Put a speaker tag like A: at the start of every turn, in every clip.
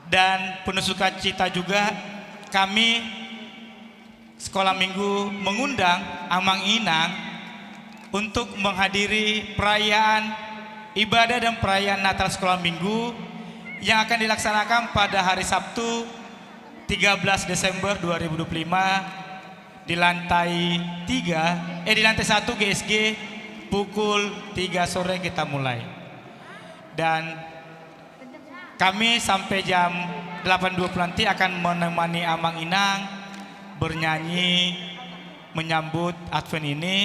A: Dan penuh sukacita juga kami Sekolah Minggu mengundang Amang Inang untuk menghadiri perayaan ibadah dan perayaan Natal Sekolah Minggu yang akan dilaksanakan pada hari Sabtu 13 Desember 2025 di lantai 1 GSG pukul 3 sore kita mulai. Dan kami sampai jam 8.20 nanti akan menemani Amang Inang bernyanyi menyambut Advent ini.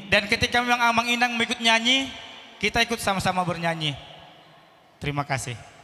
A: Dan ketika memang Amang Inang ikut nyanyi, kita ikut sama-sama bernyanyi. Terima kasih.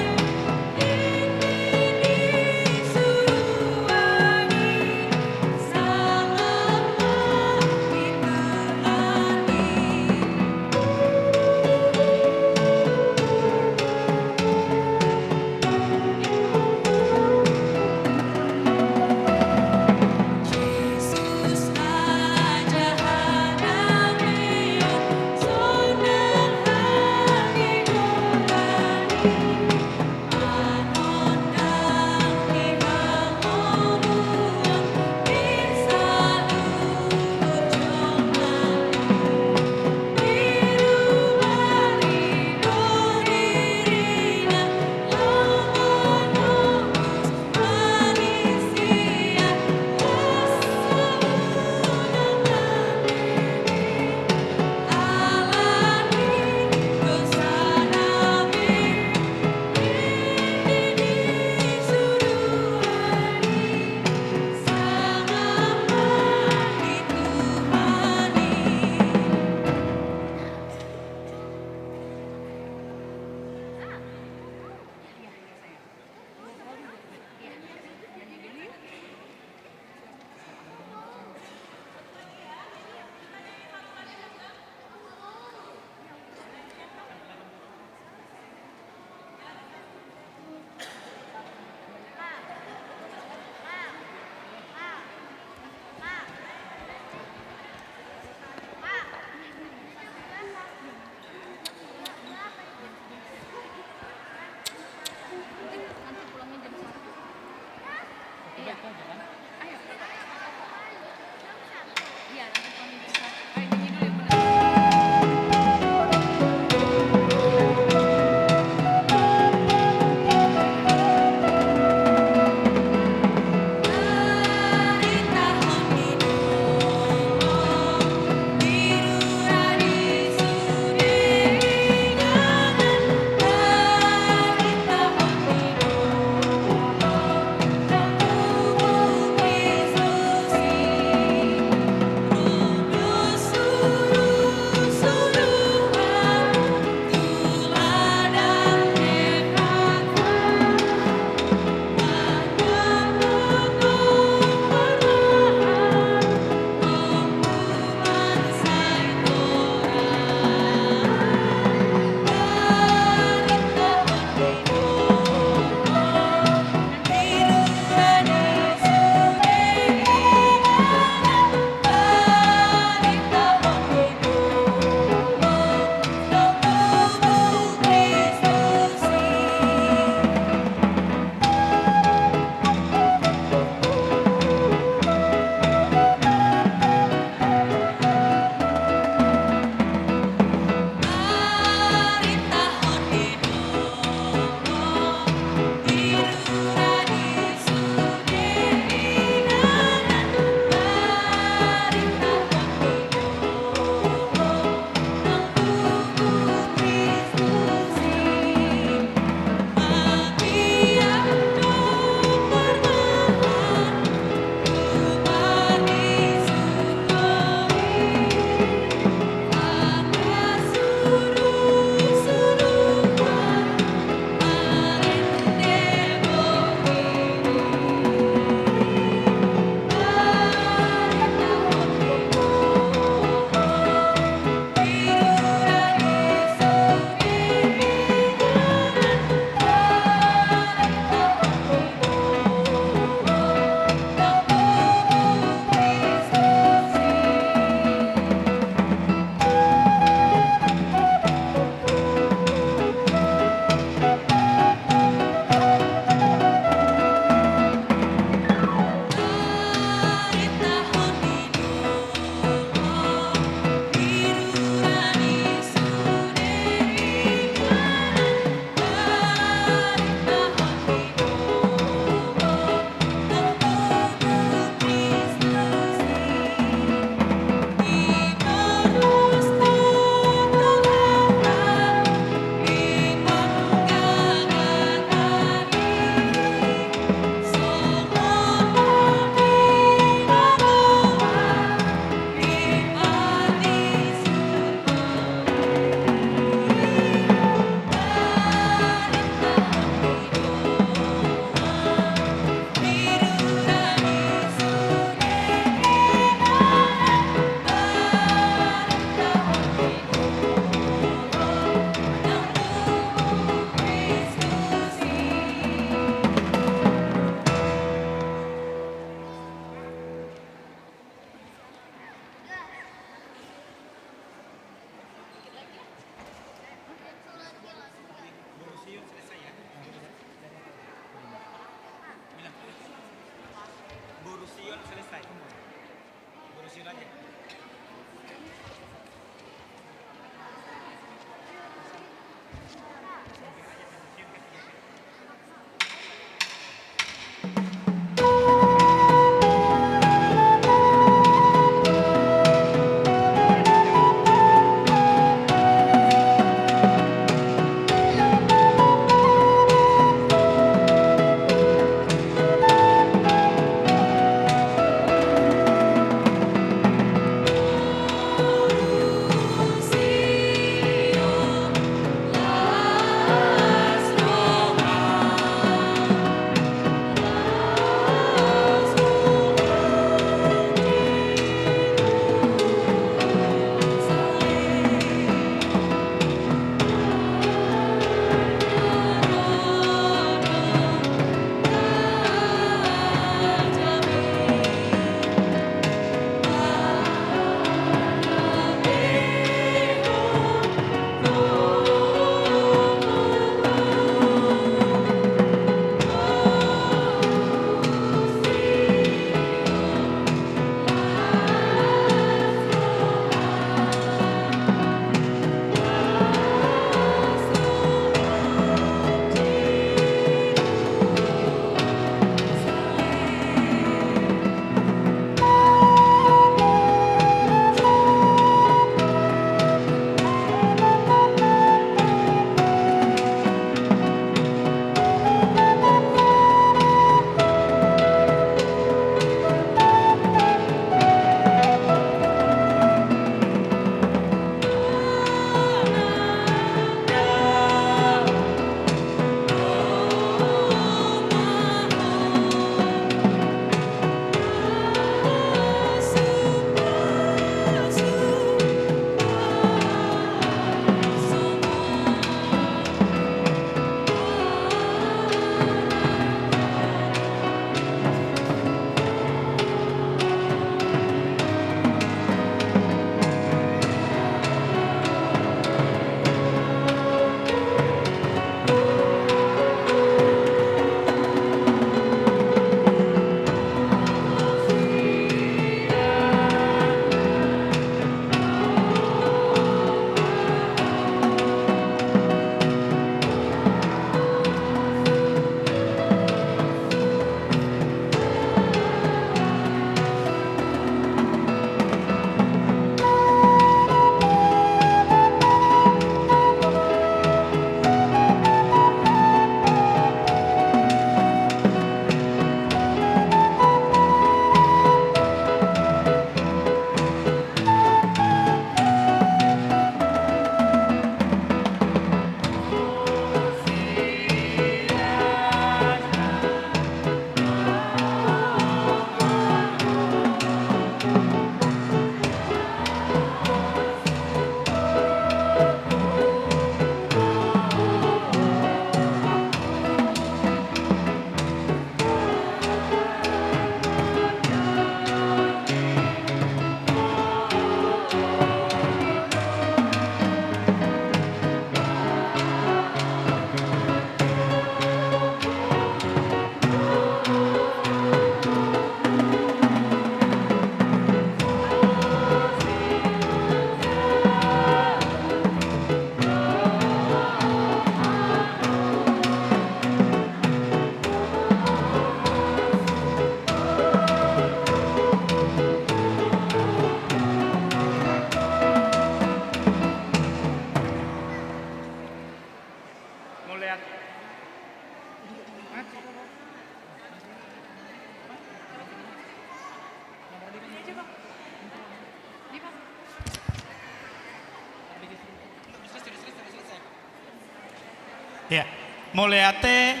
A: Ya, mulyate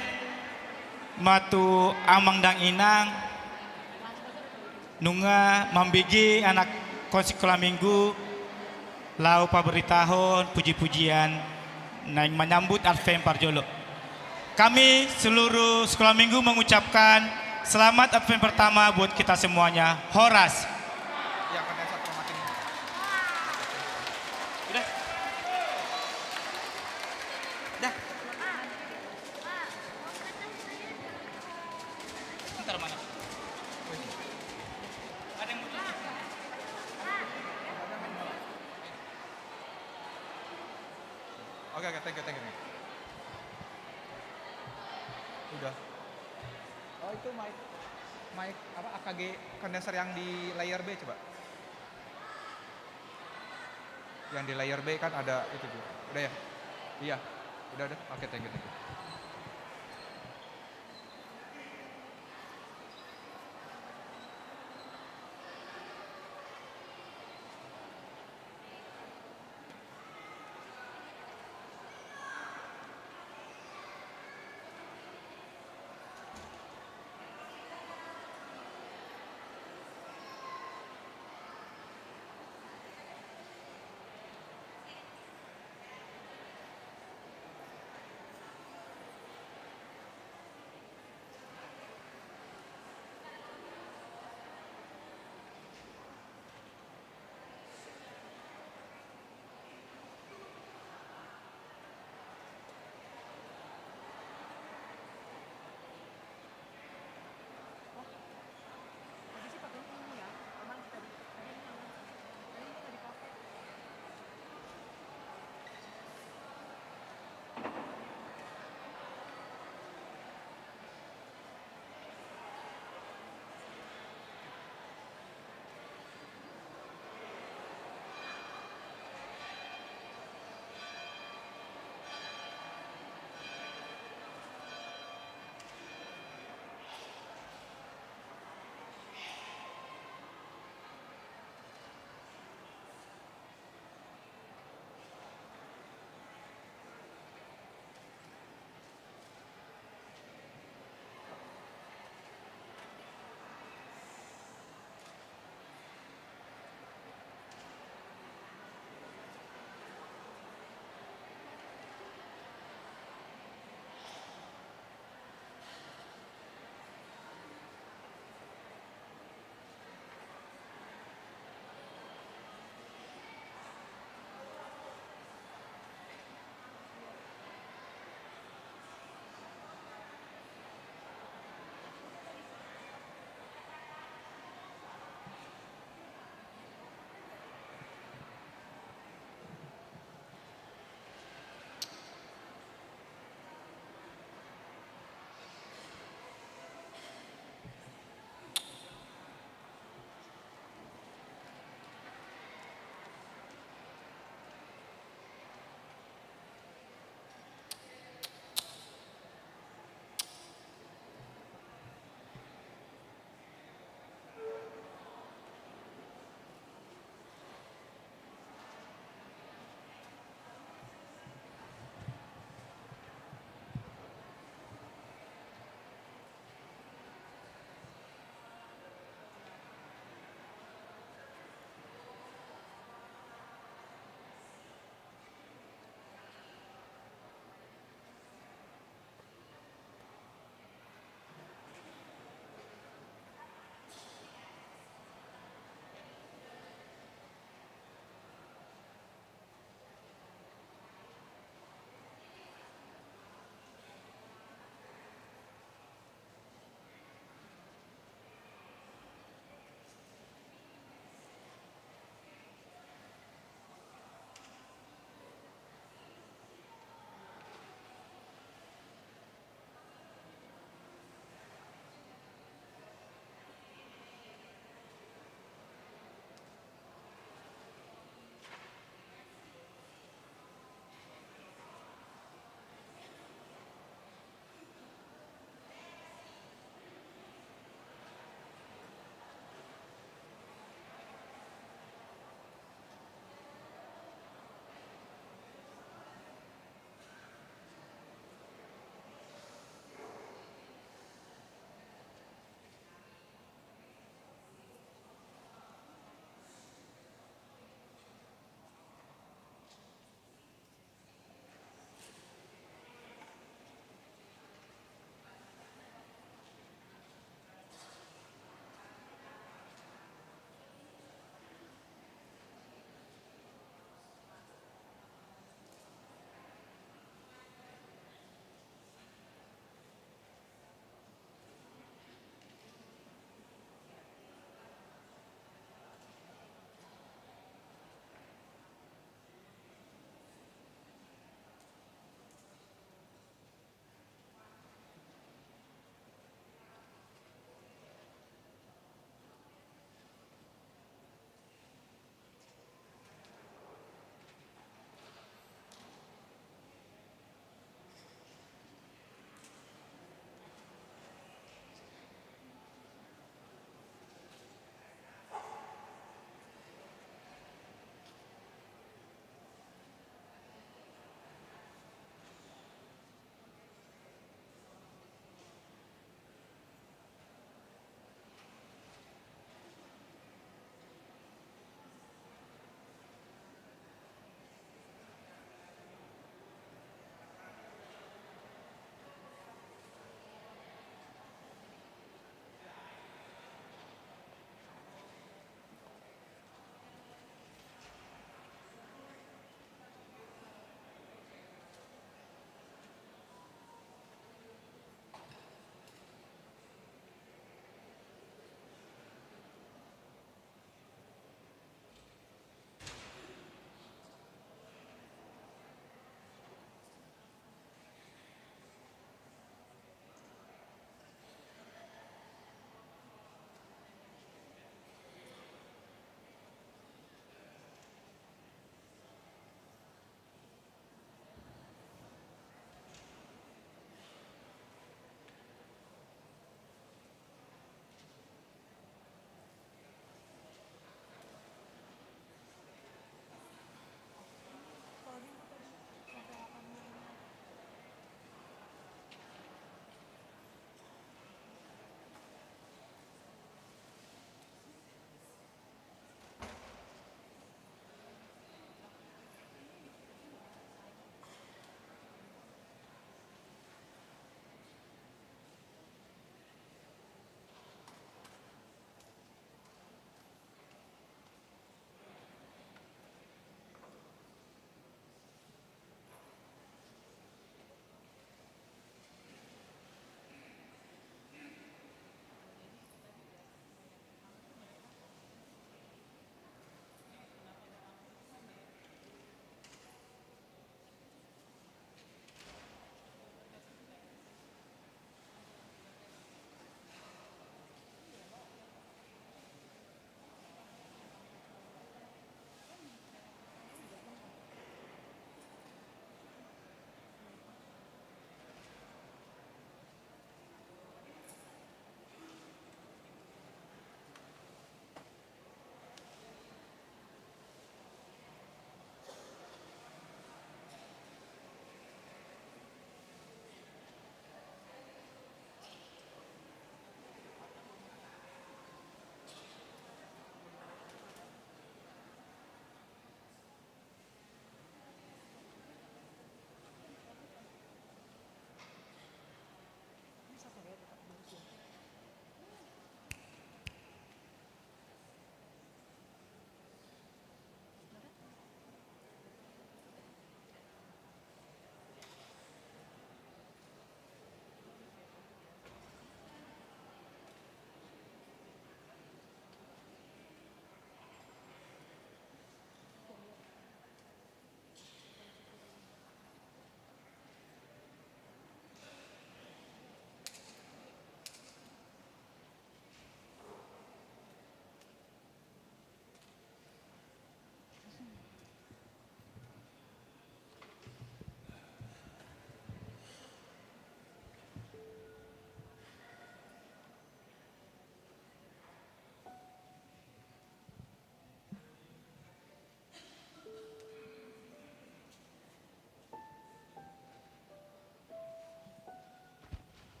A: matu amang dang inang nunga mambigi anak konsi sekolah minggu lau paberitahon puji-pujian naing menyambut Advent Parjolo. Kami seluruh sekolah minggu mengucapkan selamat Advent pertama buat kita semuanya. Horas.
B: Ya, kan saya hormatin.
A: Udah. Dah. Ntar mana? Ada yang mau
B: Oke, thank you. Udah. Oh itu mic apa AKG kondenser yang di layer B coba. Yang di layer B kan ada itu juga. Udah ya? Iya. Udah. Oke, thank you.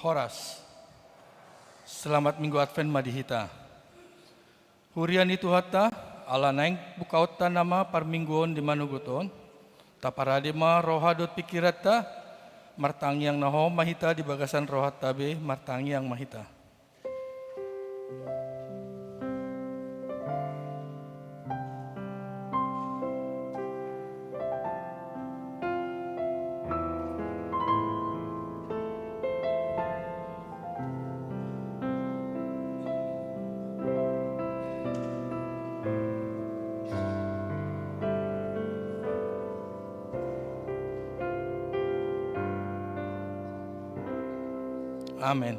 C: Horas. Selamat Minggu Advent madihita. Hurian itu hatta ala naing bukautan nama parmingguon di manuguton. Taparadima rohadot pikirata martangi yang naho mahita di bagasan rohat tabe martangi yang mahita. Amin.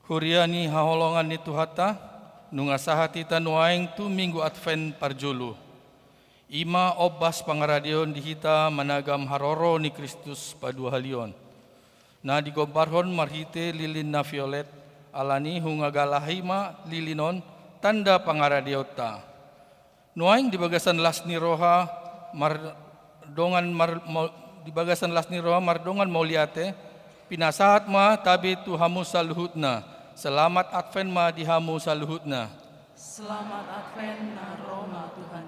C: Huriani haholongan ni Tuhata, nungasaha tita nuaing tu Minggu Advent parjulu. Ima obas pangaradion dihita managam haroro ni Kristus padu halion. Na digombarhon marhite lilin na violet, alani hungagalahima lilinon tanda pangaradiota. Nuaing di bagasan las ni roha di bagasan las ni roha mardongan mauliate, pinasahat ma tabi tu hamu saluhutna. Selamat Advent ma dihamu saluhutna.
D: Selamat Advent na Roma Tuhan.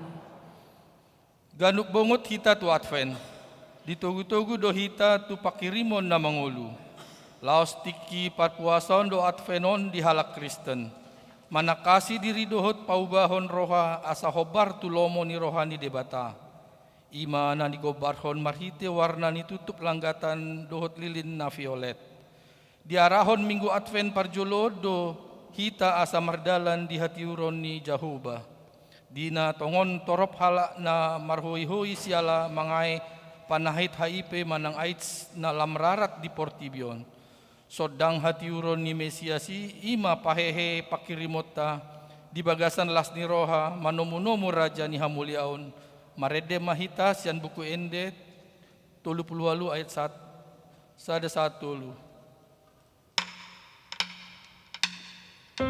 C: Ganuk bongot hita tu Advent. Ditugu-tugu do hita tu pakirimon na mangulu. Laos tiki parpuason do Adventon di halak Kristen. Manakasi diri dohot paubahon roha asa hobar tu lomo ni rohani debata. Ima na digobarhon marhite warna ni tutup langgatan dohot lilin na violet. Diarahon Minggu Advent parjolo do hita asa mardalan di hatiuron ni Jahuba. Dina tongon torop halak na marhui-hui siala mangai panahit HIV manang AIDS na lamrarat di Portibion. Sodang hatiuron ni Mesiasi ima pahehe pakirimota di bagasan las ni roha manomu-nomu raja ni hamuliaon marede mahita sian buku ende 38 ayat 1 1.
D: Oh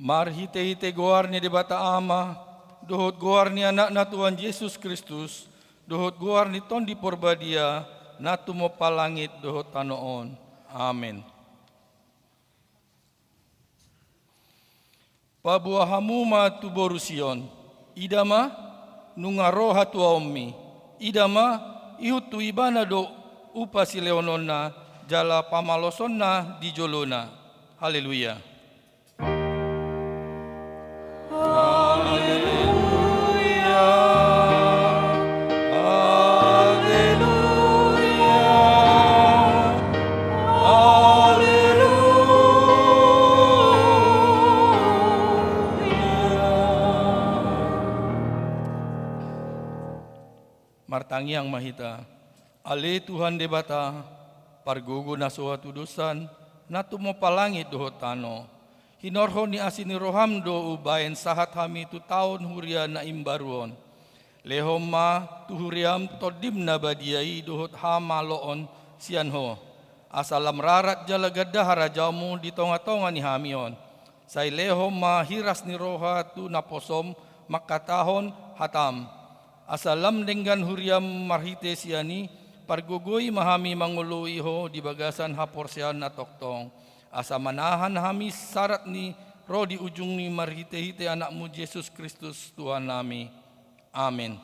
C: Marhite-hite goar ni debata ama, dohot goar ni anak na Tuhan Yesus Kristus, dohot goar ni ton di porbadia, na tumopalangit dohot tanoon. Amen. Pabuahamu ma tu borusion, idama nungaroha tu ommi, idama ihutu ibana do upa si leonona, jala pamalosonna di jolona. Haleluya. Haleluya. Martangi ang mahita, ale Tuhan debata, pargugo na suatu dosan, na tumopalangit dohot tano. Hinorho ni asini roham do ubayan sahat hami tu taon hurian na imbaruon. Lehom ma tu huriam todim na badiai dohot hama loon sianho. Asalam rarat jalagada harajamu di tonga-tonga ni hamion. Say lehom ma hiras ni roha tu naposom makatahon hatam. Asalam dengan huriam marhite siani, pargugoy mahami mangulo iho di bagasan haporsian na toktong. Asa manahan hami sarat ni ro di ujung ni marhite-hite anakmu Yesus Kristus Tuhan nami. Amin.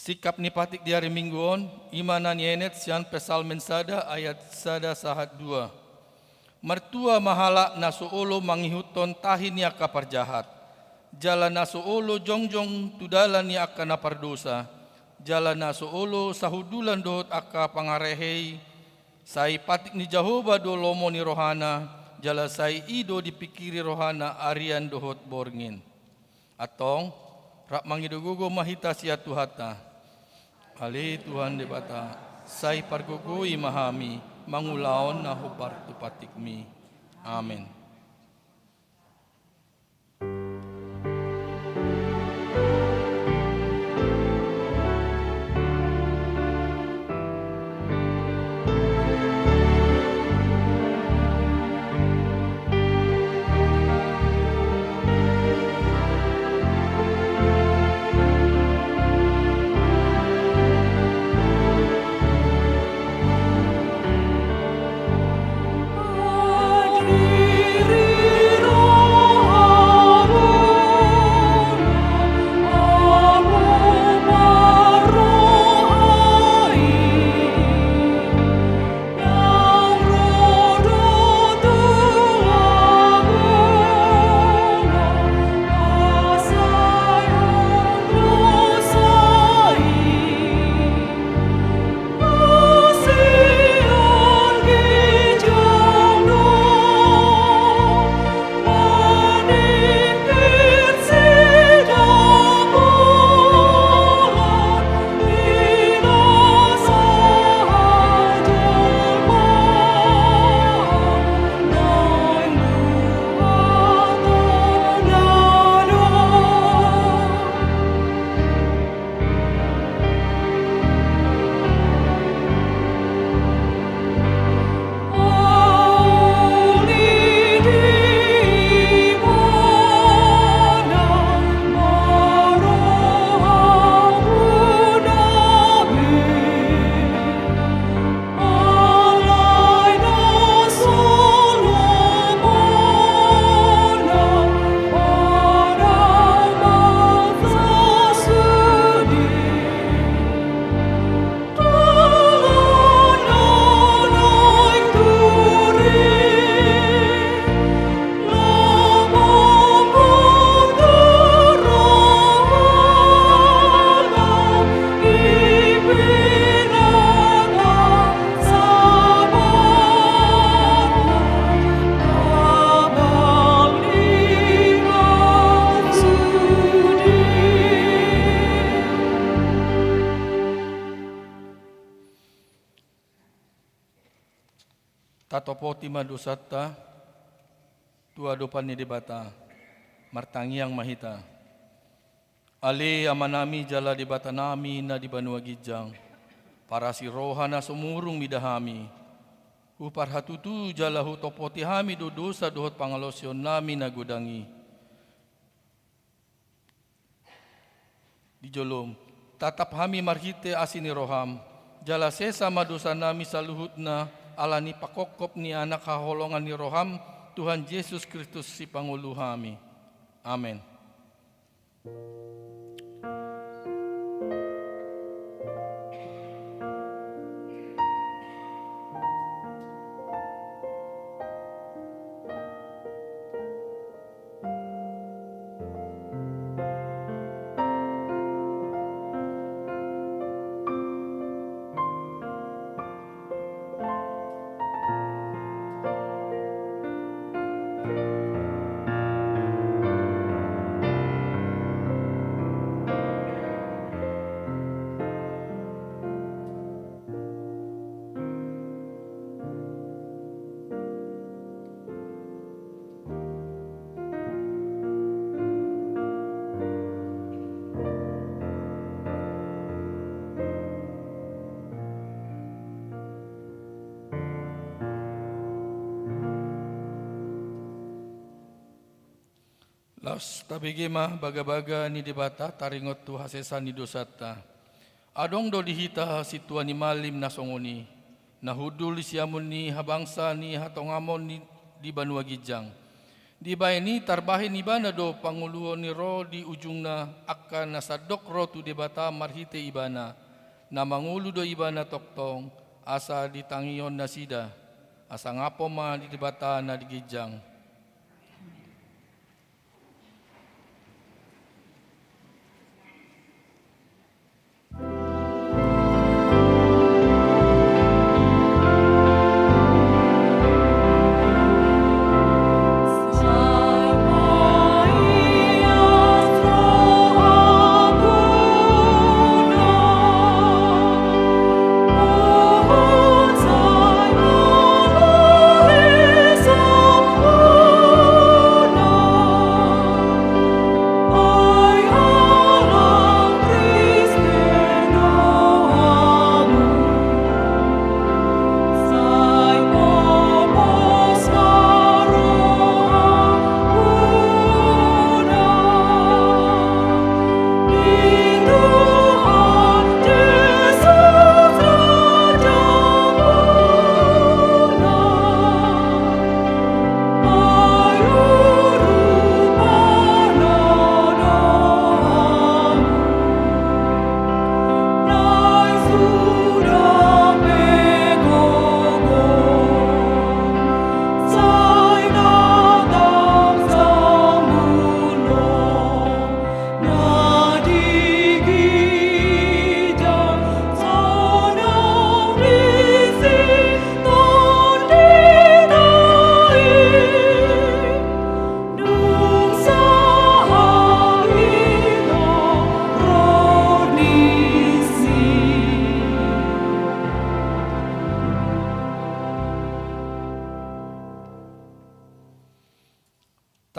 C: Sikap ni patik di hari mingguon, imanan yenet sian pesalmen sada ayat sada sahat 2. Mertua mahala nasuolo mangihuton tahin ya kapar jahat. Jalan nasuolo jongjong tudalan ya akka napardosa. Jalan nasuolo sahudulan dohot akka pangarehei. Sai patik ni Jehovah do lomo ni rohana. Jala sai ido dipikiri rohana arian dohot borngin. Atong rak mangidugugo mahita siya tuhata. Ale Tuhan debata, sai pargugui mahami, mangulaon na hupar tupatikmi. Amen.
D: Adri
C: Tatopoti madusata, tua dopan ni debata, martangiang mahita. Ale amanami jala debata nami na di Banua Gijang, para si roha na sumurung midahami. Upar hatutu jala hutopoti hami dosa dohot pangalosyon nami na gudangi. Di jolom, tatap hami marhite asini roham, jala sesa madosa nami saluhut na alani pakokop ni anak haholongan ni roham, Tuhan Yesus Kristus si Pangulu hami. Amin. Las tabigima baga-baga ni debata taringot tu hasesa ni dosata. Adong do dihita si tua ni malim na songoni. Nahudul siamun ni habangsa ni hatongamon ni di Banua Gijang. Di bayani tarbahin ni bana do panguluo ni ro di ujung na akan nasadok ro tu debata marhite ibana. Na mangulu do ibana toktong asa ditangion na sida. Asa ngapo ma di debata na di Gijang.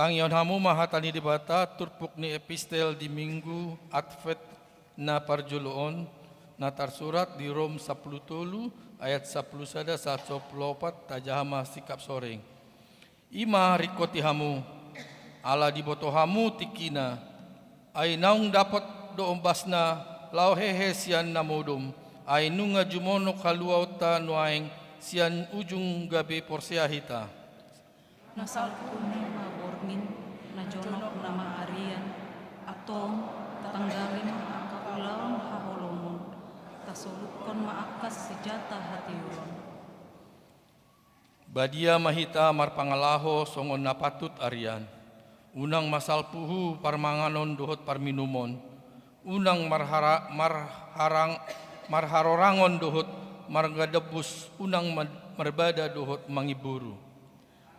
C: Tangion hamu mahatani debata turpuk ni epistel di minggu Advent na parjuluon na tarsurat di Rom 10 ayat 10 sada 1 tajahama sikap soreng. Ima rikoti hamu ala diboto hamu tikina ay naung dapat do ombasna lau hehe sian namodom ay nunga jumono kaluaw ta nuaeng sian ujung gabi porsiahita.
D: Nasal kuning mabormin, na jonok na maarian, atong tatanggalin akakulaon haholomon, tasulukon maakas sejata hatiuron.
C: Badia mahita marpangalaho songon napatut arian. Unang masal puhu parmanganon dohot parminumon. Unang marharorangon dohot margadebus. Unang marbada dohot mangiburu.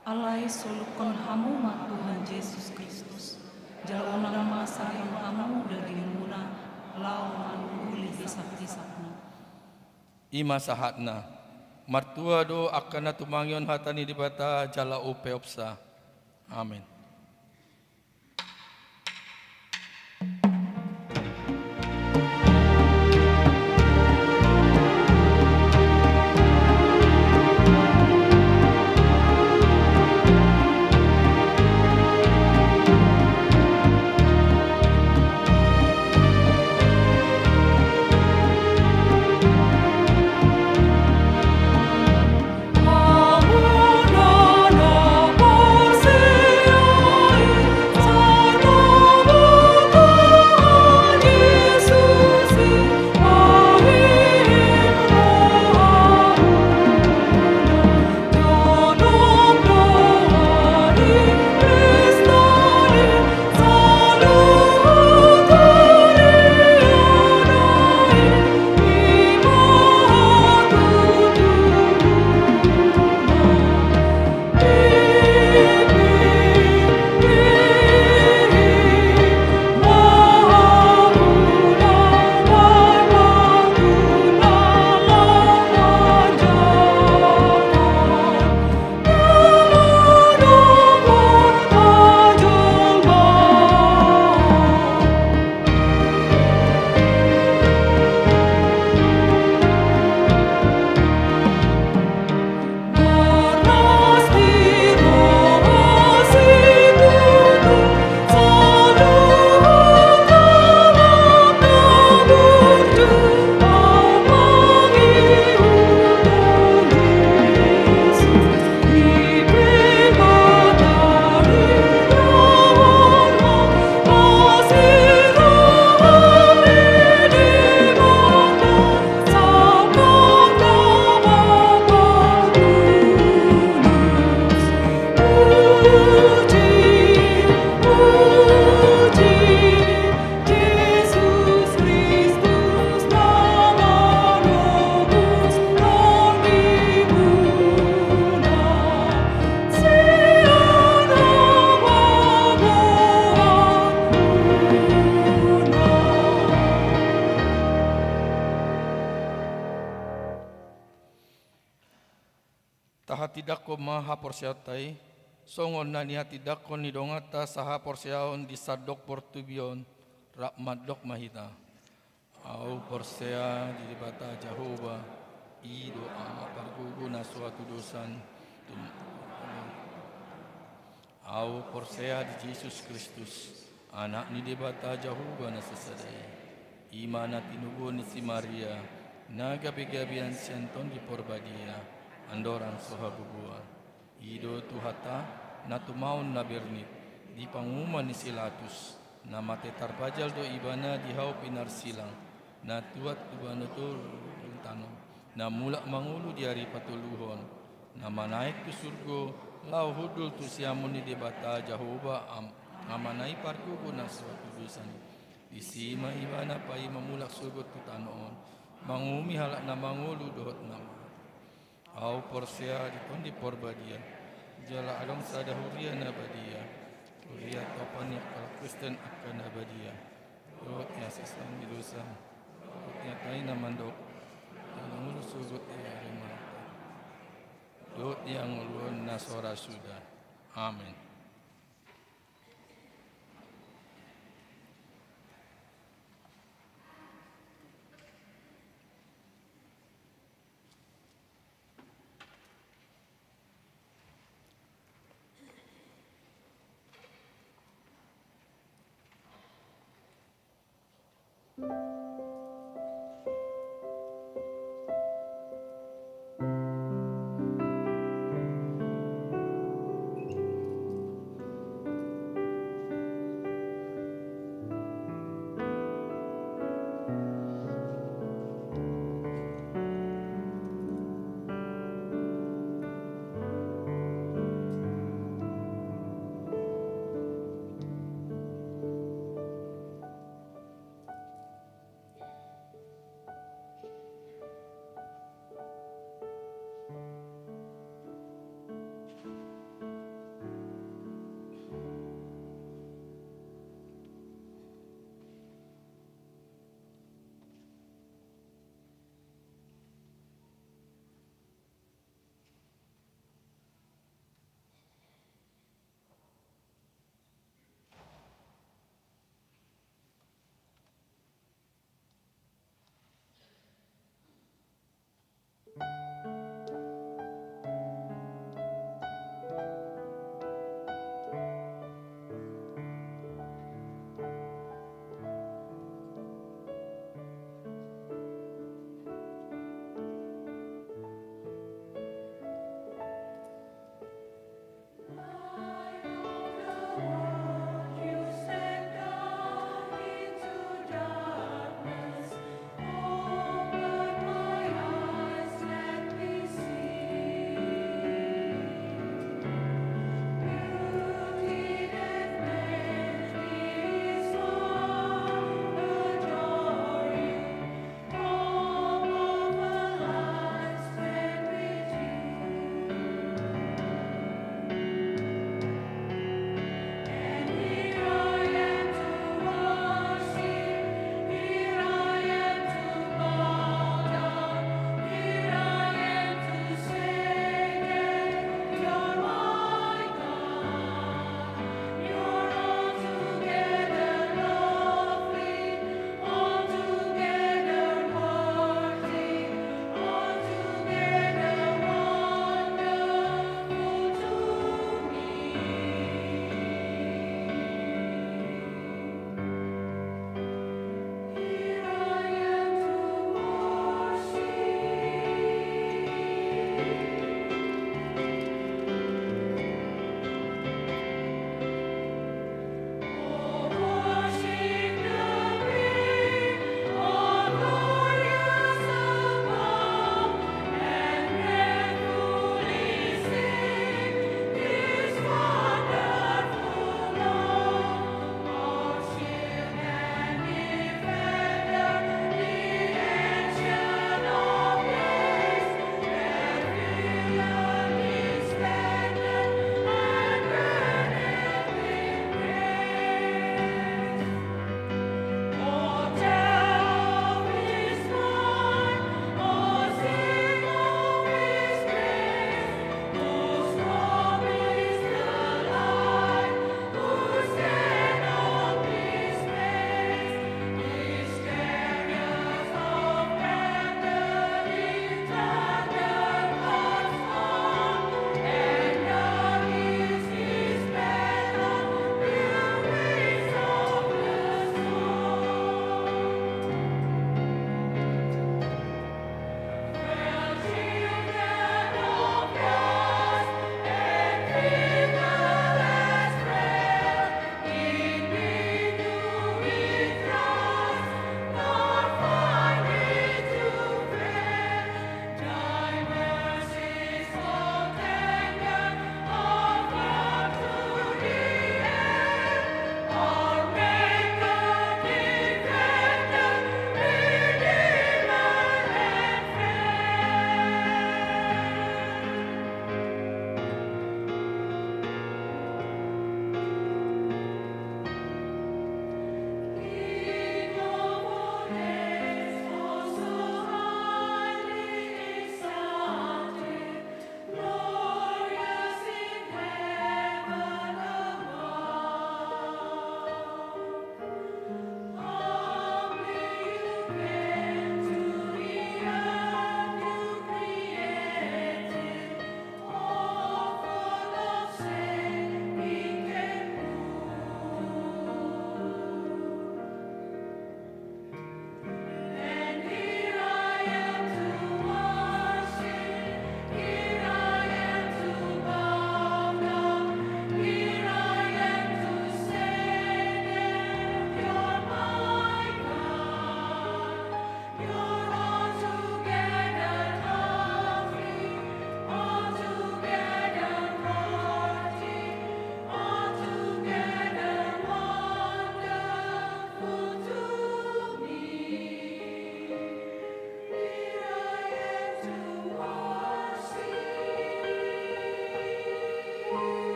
D: Alay sulukon hamu ma Tuhan Yesus Kristus. Jalona masa yang hamu daging muna lau manuli hisap-hisapna.
C: Ima sahatna Martua do akan tumangyon hatani di bata jala upeopsa. Amin. Taha tidak ko maha porsiatai, songon na niha tidak ko nidongata saha porsiaon di sadok portubion, rakmadok mahita. Au porsea di bata Jehovah, i doa pargugu na suatu dosan. Au porsea di Yesus Kristus, anak ni debata Jehovah na sesadai. Imana tinubu ni si Maria, na gabi-gabian senton di porbadia. Andorang soha bubua ido tuhata na tumaun na bernit di panguman ni silatus na mate tarbajal do ibana di hau pinar silang na tuat ibana to tano na mulak mangulu di hari patuluhon na manaik tu surgo lau hudul tu siamun ni debata Jehovah amanai parku guna suatu dosan di sima ibana pai mamulak surgo tu tanoon mangumi halak na mangulu dohot nama. Au porsea di porbadia jala agam sada huria nabadia huria topan yakal Kristen akan nabadia doa ya sesam di dosa ya taina mandok yang ngulu sugut ya rima doa yang ulun nasora sudah amin.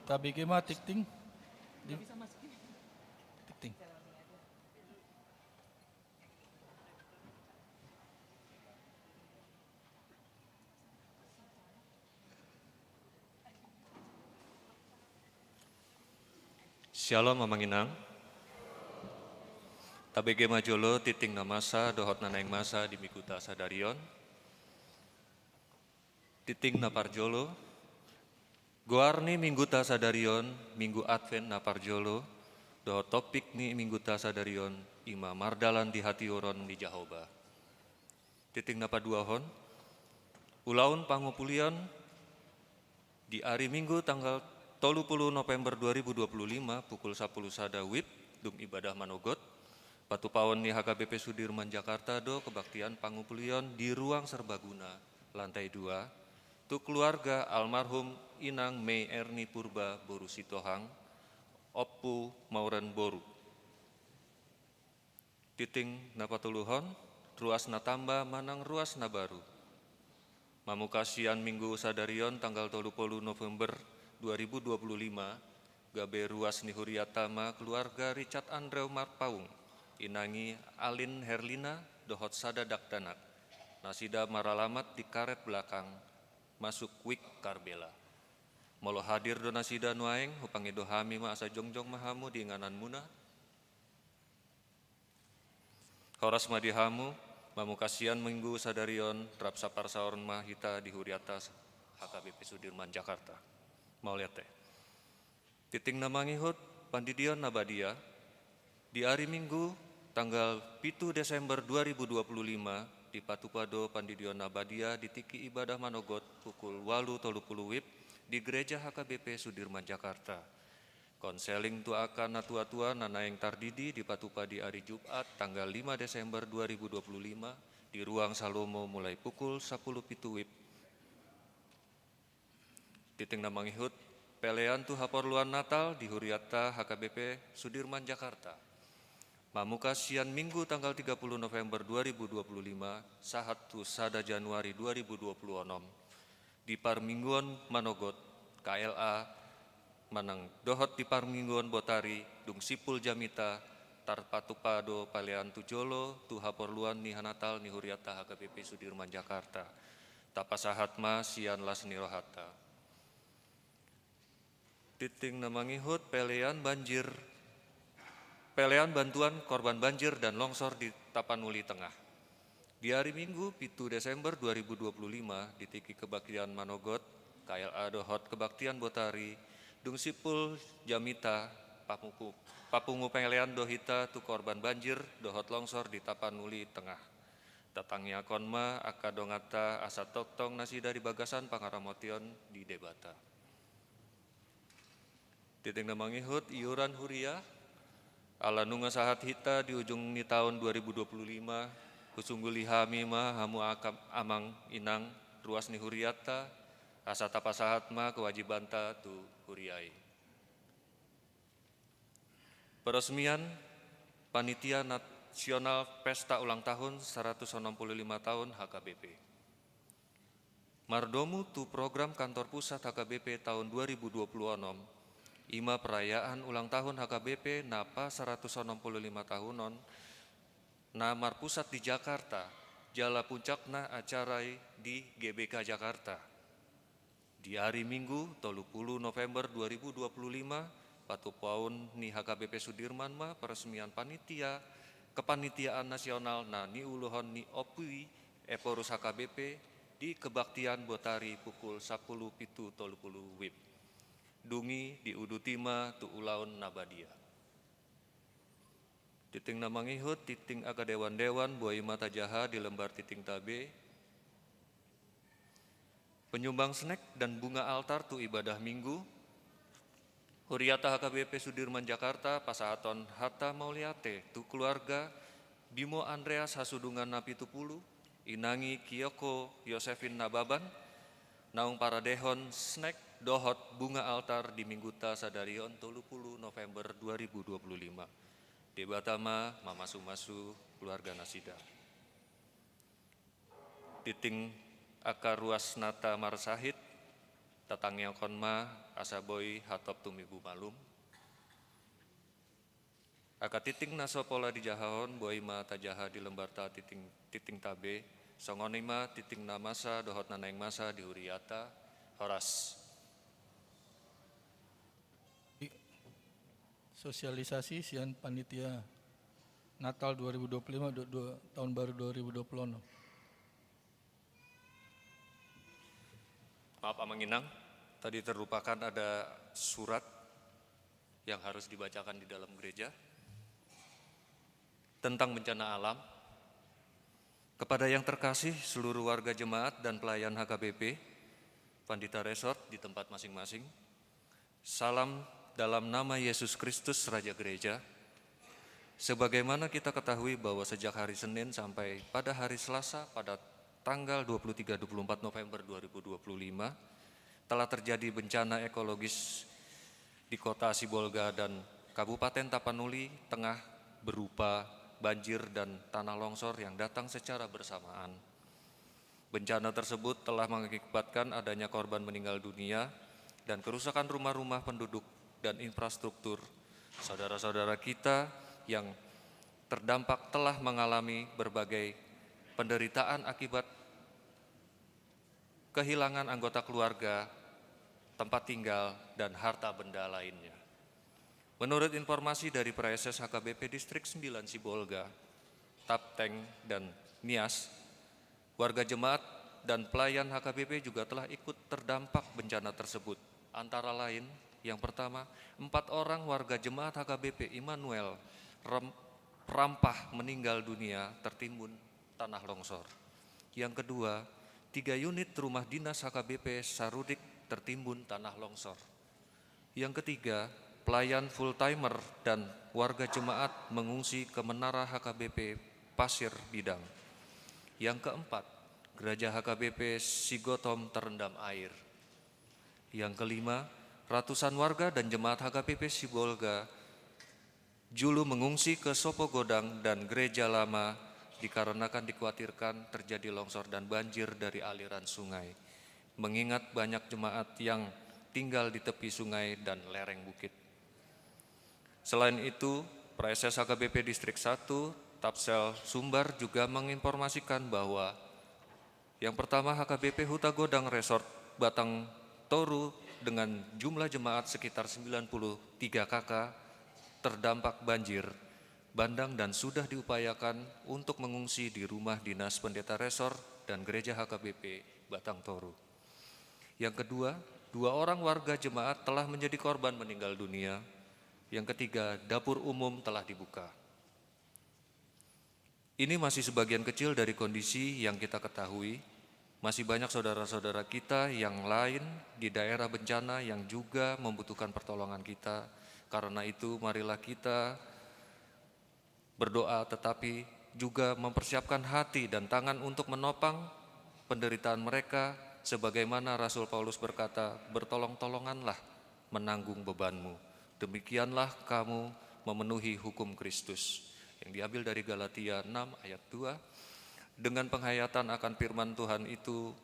C: Tabi kema tikting. Tikting.
E: Shalom Mamanginang. Tabege majolo titing namasa dohot nanaing masa di mikuta sadarion. Titing naparjolo. Goarni minggu ta sadarion, minggu Advent naparjolo. Dohot topik ni minggu ta sadarion, ima mardalan di hati oron di Jahoba. Titing napaduahon. Ulaun pangupulian di hari Minggu tanggal 30 November 2025 pukul 10 sada WIB dung ibadah manogot Patu pawon ni HKBP Sudirman Jakarta do kebaktian pangupulion di ruang serbaguna lantai 2 tu keluarga almarhum Inang Mei Erni Purba Boru Sitohang Oppu Mauren Boru titing napatuluhon ruas natamba manang ruas nabaru mamukasian minggu sadarion tanggal 30 November 2025 gabe ruas nihuriatama keluarga Richard Andrew Marpaung inangi Alin Herlina dohot sadadak danak nasida maralamat di karet belakang masuk wik karbela molo hadir do nasida nuaeng hupangi dohami ma asa jongjong mahamu di nganan muna horas madihamu mamukasian minggu sadarion rap sapar saorn mahita di huriatas HKBP Sudirman Jakarta mau lihat teh titing namangihut pandidion nabadia di hari Minggu tanggal 7 Desember 2025 di Patupado Pandidion Nabadia di Tiki Ibadah Manogot pukul 8.30 WIB di Gereja HKBP Sudirman Jakarta. Konseling tu akan natua-tua nanaeng tardidi di Patupa di hari Jumat tanggal 5 Desember 2025 di Ruang Salomo mulai pukul 10 pitu WIB. Titing namangihut pelean tu haporluan Natal di Huriata HKBP Sudirman Jakarta. Mamukasian Minggu tanggal 30 November 2025 sahat tu sada Januari 2026 di Parmingguan Manogot KLA manang dohot di Parmingguan Botari dung sipul jamita tarpatupado palean tu jolo tu haporluan ni hanatal ni Huriata HKBP Sudirman Jakarta tapasahat ma sian las nirohata titing namangihut pelean bantuan korban banjir dan longsor di Tapanuli Tengah. Di hari Minggu 7 Desember 2025 di Tiki Kebaktian Manogot, KLA Dohot Kebaktian Botari, Dung Sipul Jamita, Papungu Pelean Dohita tu korban banjir Dohot longsor di Tapanuli Tengah. Tatangnya konma akadongata asa toktong nasi dari bagasan pangaramotion di debata. Titing namangihut iuran huria ala nunga sahat hita di ujung ni tahun 2025 kusungguli hami ma hamu akam amang inang ruas ni huriata asa tapasahat ma kewajibanta tu huriai. Peresmian Panitia Nasional Pesta Ulang Tahun 165 tahun HKBP. Mardomu tu program kantor pusat HKBP tahun 2026 Ima perayaan ulang tahun HKBP napa 165 tahunon na marpusat di Jakarta jala puncakna acarai di GBK Jakarta di hari Minggu 30 November 2025 patupaun ni HKBP Sudirman ma peresmian panitia kepanitiaan nasional na ni uluhon ni opui eporus HKBP di Kebaktian Botari pukul 10.30 WIB dungi di Udutima tu ulaun Nabadia. Titing namangihut titing aga dewan-dewan buai mata jaha di lembar titing tabe. Penyumbang snack dan bunga altar tu ibadah minggu. Huriata HKBP Sudirman Jakarta pasahaton Hatta Mauliate tu keluarga Bimo Andreas Hasudungan Napi Tupulu inangi Kiyoko Yosefin Nababan naung para dehon snack dohot bunga altar di Mingguta sadarion 30 November 2025. Debatama mamasu-masu keluarga nasida. Titing akar ruas nata marsahid tatangnya konma asaboi hatop tumibu malum. Aka titing naso pola di jahahon boima tajaha di lembar ta titing tabe songonima titing namasa dohot nanaing masa di huriata horas.
C: Sosialisasi sian panitia Natal 2025 tahun baru 2020.
E: Maaf Amanginang, tadi terlupakan ada surat yang harus dibacakan di dalam gereja tentang bencana alam. Kepada yang terkasih seluruh warga jemaat dan pelayan HKBP, Pandita Resort di tempat masing-masing, salam dalam nama Yesus Kristus Raja Gereja. Sebagaimana kita ketahui bahwa sejak hari Senin sampai pada hari Selasa pada tanggal 23-24 November 2025 telah terjadi bencana ekologis di kota Sibolga dan Kabupaten Tapanuli Tengah berupa banjir dan tanah longsor yang datang secara bersamaan. Bencana tersebut telah mengakibatkan adanya korban meninggal dunia dan kerusakan rumah-rumah penduduk dan infrastruktur. Saudara-saudara kita yang terdampak telah mengalami berbagai penderitaan akibat kehilangan anggota keluarga, tempat tinggal, dan harta benda lainnya. Menurut informasi dari PRSS HKBP Distrik 9 Sibolga, Tapteng, dan Nias, warga jemaat dan pelayan HKBP juga telah ikut terdampak bencana tersebut. Antara lain, yang pertama, 4 orang warga jemaat HKBP Immanuel Rampah meninggal dunia tertimbun tanah longsor. Yang kedua, 3 unit rumah dinas HKBP Sarudik tertimbun tanah longsor. Yang ketiga, pelayan full-timer dan warga jemaat mengungsi ke menara HKBP Pasir Bidang. Yang keempat, gereja HKBP Sigotom terendam air. Yang kelima, ratusan warga dan jemaat HKBP Sibolga Julu mengungsi ke Sopo Godang dan Gereja Lama dikarenakan dikhawatirkan terjadi longsor dan banjir dari aliran sungai. Mengingat banyak jemaat yang tinggal di tepi sungai dan lereng bukit. Selain itu, PRSS HKBP Distrik 1, Tapsel Sumbar juga menginformasikan bahwa yang pertama HKBP Huta Godang Resort Batang Toru dengan jumlah jemaat sekitar 93 KK terdampak banjir bandang dan sudah diupayakan untuk mengungsi di rumah dinas pendeta resort dan gereja HKBP Batang Toru. Yang kedua, 2 orang warga jemaat telah menjadi korban meninggal dunia. Yang ketiga, dapur umum telah dibuka. Ini masih sebagian kecil dari kondisi yang kita ketahui. Masih banyak saudara-saudara kita yang lain di daerah bencana yang juga membutuhkan pertolongan kita. Karena itu marilah kita berdoa tetapi juga mempersiapkan hati dan tangan untuk menopang penderitaan mereka sebagaimana Rasul Paulus berkata, bertolong-tolonganlah menanggung bebanmu. Demikianlah kamu memenuhi hukum Kristus. Yang diambil dari Galatia 6 ayat 2. Dengan penghayatan akan firman Tuhan itu,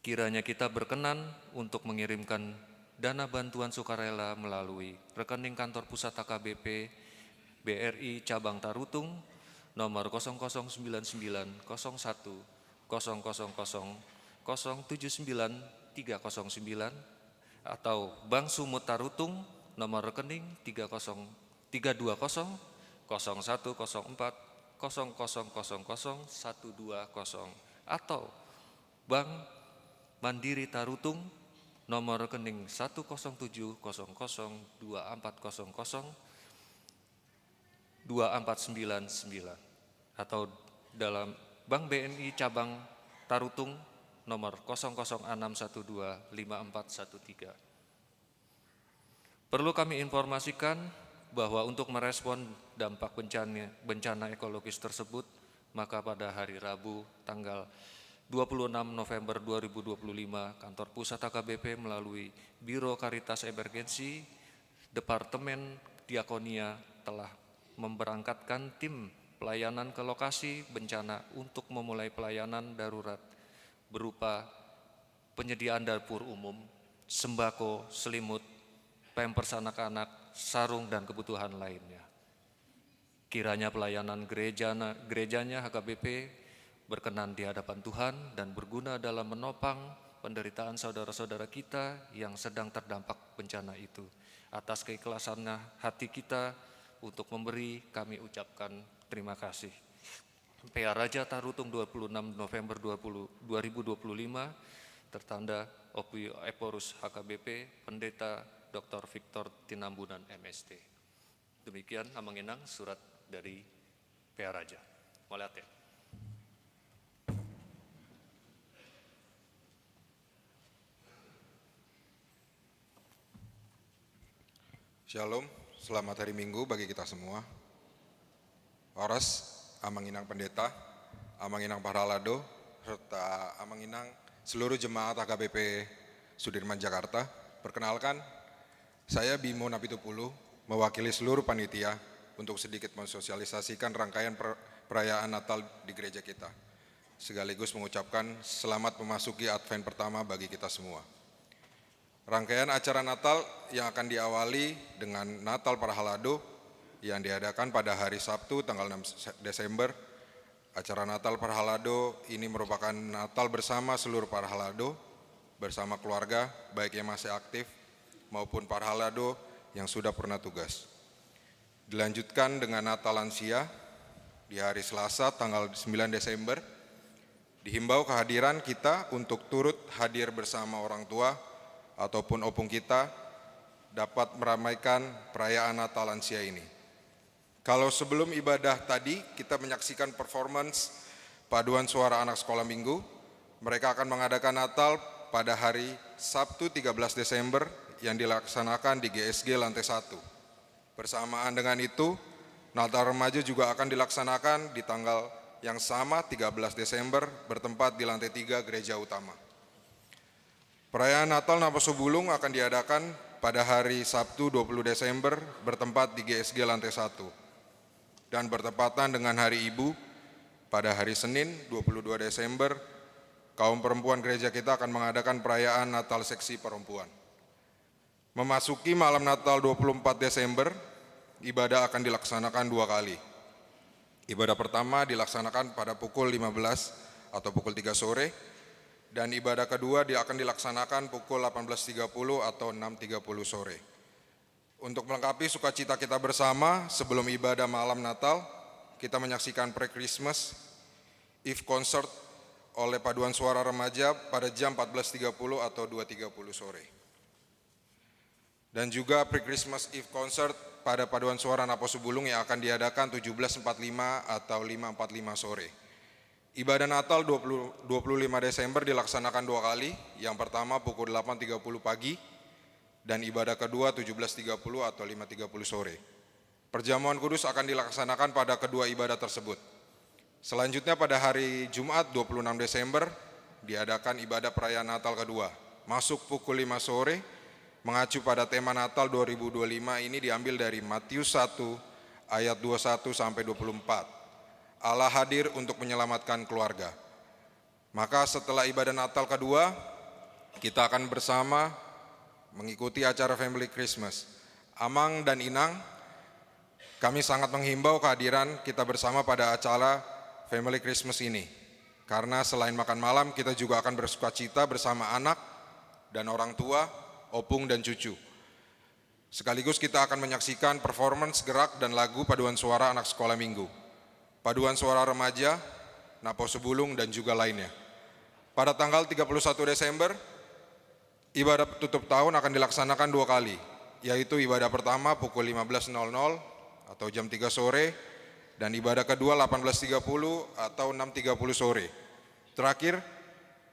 E: kiranya kita berkenan untuk mengirimkan dana bantuan sukarela melalui rekening kantor pusat HKBP BRI Cabang Tarutung nomor 0099 01 000 079 309 atau Bank Sumut Tarutung nomor rekening 320 0104 0000 120 atau Bank Mandiri Tarutung nomor rekening 10700 2400 2499 atau dalam Bank BNI Cabang Tarutung nomor 006125 5413. Perlu kami informasikan bahwa untuk merespon dampak bencana ekologis tersebut, maka pada hari Rabu tanggal 26 November 2025, kantor pusat HKBP melalui Biro Karitas Emergensi, Departemen Diakonia telah memberangkatkan tim pelayanan ke lokasi bencana untuk memulai pelayanan darurat berupa penyediaan dapur umum, sembako, selimut, pampers anak-anak, sarung, dan kebutuhan lainnya. Kiranya pelayanan gerejanya HKBP berkenan di hadapan Tuhan dan berguna dalam menopang penderitaan saudara-saudara kita yang sedang terdampak bencana itu. Atas keikhlasannya hati kita untuk memberi, kami ucapkan terima kasih. PA Raja Tarutung 26 November 2025, tertanda Opio Eporus HKBP, Pendeta Dr. Victor Tinambunan MST. Demikian Amanginang surat dari PA Raja. Malate.
F: Shalom, selamat hari Minggu bagi kita semua. Oras, Amanginang Pendeta, Amanginang Paralado, serta Amanginang seluruh jemaat HKBP Sudirman Jakarta. Perkenalkan, saya Bimo Napitupulu, mewakili seluruh panitia untuk sedikit mensosialisasikan rangkaian perayaan Natal di gereja kita, sekaligus mengucapkan selamat memasuki Advent pertama bagi kita semua. Rangkaian acara Natal yang akan diawali dengan Natal Parhalado yang diadakan pada hari Sabtu tanggal 6 Desember. Acara Natal Parhalado ini merupakan Natal bersama seluruh Parhalado, bersama keluarga, baik yang masih aktif maupun Parhalado yang sudah pernah tugas. Dilanjutkan dengan Natal Lansia di hari Selasa tanggal 9 Desember. Dihimbau kehadiran kita untuk turut hadir bersama orang tua ataupun opung kita dapat meramaikan perayaan Natal Lansia ini. Kalau sebelum ibadah tadi kita menyaksikan performance paduan suara anak sekolah minggu, mereka akan mengadakan Natal pada hari Sabtu 13 Desember yang dilaksanakan di GSG lantai 1. Bersamaan dengan itu, Natal Remaja juga akan dilaksanakan di tanggal yang sama 13 Desember bertempat di lantai 3 gereja utama. Perayaan Natal Naposubulung akan diadakan pada hari Sabtu 20 Desember bertempat di GSG lantai 1. Dan bertepatan dengan Hari Ibu, pada hari Senin 22 Desember, kaum perempuan gereja kita akan mengadakan perayaan Natal seksi perempuan. Memasuki malam Natal 24 Desember, ibadah akan dilaksanakan 2 kali. Ibadah pertama dilaksanakan pada pukul 15 atau pukul 3 sore, dan ibadah kedua akan dilaksanakan pukul 18.30 atau 6.30 sore. Untuk melengkapi sukacita kita bersama sebelum ibadah malam Natal, kita menyaksikan pre-Christmas Eve Concert oleh Paduan Suara Remaja pada jam 14.30 atau 2.30 sore. Dan juga pre-Christmas Eve Concert pada Paduan Suara Naposubulung yang akan diadakan 17.45 atau 5.45 sore. Ibadah Natal 25 Desember dilaksanakan 2 kali, yang pertama pukul 8.30 pagi, dan ibadah kedua 17.30 atau 5.30 sore. Perjamuan kudus akan dilaksanakan pada kedua ibadah tersebut. Selanjutnya pada hari Jumat 26 Desember, diadakan ibadah perayaan Natal kedua, masuk pukul 5 sore, mengacu pada tema Natal 2025 ini diambil dari Matius 1 ayat 21 sampai 24. Allah hadir untuk menyelamatkan keluarga. Maka setelah ibadah Natal kedua, kita akan bersama mengikuti acara Family Christmas. Amang dan Inang, kami sangat menghimbau kehadiran kita bersama pada acara Family Christmas ini. Karena selain makan malam, kita juga akan bersukacita bersama anak dan orang tua, opung dan cucu. Sekaligus kita akan menyaksikan performance gerak dan lagu paduan suara anak sekolah minggu, paduan suara remaja, Naposubulung, dan juga lainnya. Pada tanggal 31 Desember, ibadah tutup tahun akan dilaksanakan 2 kali, yaitu ibadah pertama pukul 15.00 atau jam 3 sore, dan ibadah kedua 18.30 atau 6.30 sore. Terakhir,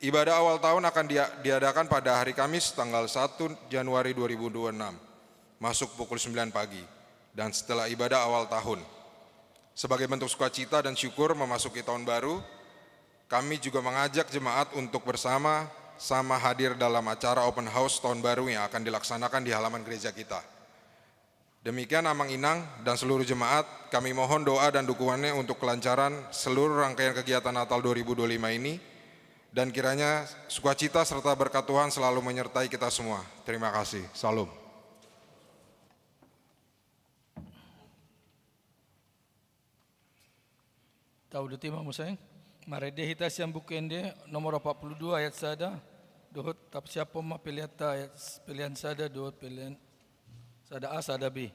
F: ibadah awal tahun akan diadakan pada hari Kamis tanggal 1 Januari 2026, masuk pukul 9 pagi, dan setelah ibadah awal tahun. Sebagai bentuk sukacita dan syukur memasuki tahun baru, kami juga mengajak jemaat untuk bersama-sama hadir dalam acara open house tahun baru yang akan dilaksanakan di halaman gereja kita. Demikian Amang Inang dan seluruh jemaat, kami mohon doa dan dukungannya untuk kelancaran seluruh rangkaian kegiatan Natal 2025 ini, dan kiranya sukacita serta berkat Tuhan selalu menyertai kita semua. Terima kasih. Salam.
C: Tahu detik mamu sayang. Marede hita siang bukende nomor 42 ayat sada. Dohot tap siapa ma ayat pilihan sada dohot pilihan sada A sada B.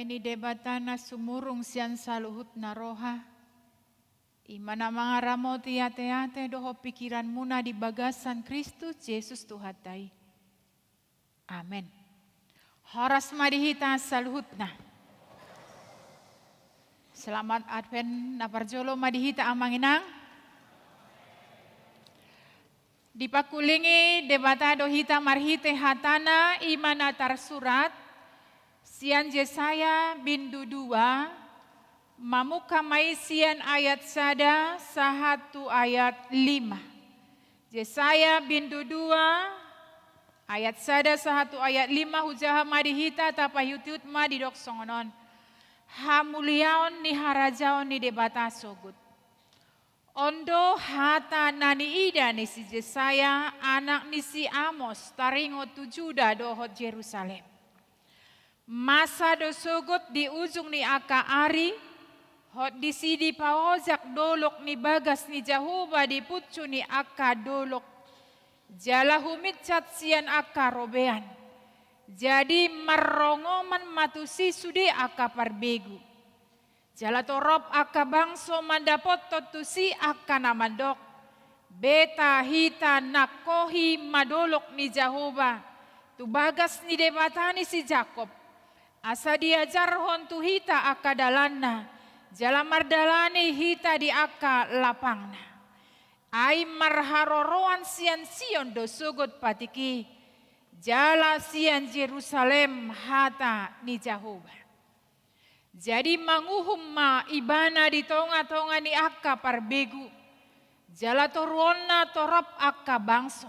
G: ini debatana sumurung sian saluhut naroha. Imana mangaramo ate doho pikiran muna di bagasan Kristus Yesus Tuhatai. Amin. Horas madihita saluhutna. Selamat Advent naparjolo madihita amanginang. Dipakulingi debatado hita marhite hatana imana tarsurat sian Yesaya bindu 2 mamuka maisian ayat sada sahatu ayat 5. Yesaya bindu 2 ayat sada sahatu ayat 5 hujaha madihita tapayutiut madidok songonon. Hamuliaon ni harajaon ni debata sogut. Ondo hata nani ida ni si Yesaya anak ni si Amos taringo tujuda dohot Yerusalem. Masa dosogot di ujung ni aka ari, hot di sidi paozak dolok ni bagas ni Jahuba di pucu ni aka dolok. Jala humit cat sian aka robean. Jadi merongoman matusi sudi aka parbegu. Jala torop aka bangso mandapot totusi aka namandok. Beta hita nakohi madolok ni Jahuba. Tu bagas ni debatani si Jakob. Asa diajar hontu hita aka dalanna. Jala mardalani hita di aka lapangna. Ai marharoroan sian Sion dosugot patiki. Jala sian Yerusalem hata ni Jahuba. Jadi manguhum ma ibana di tonga-tonga ni aka parbegu. Jala torona torop aka bangso.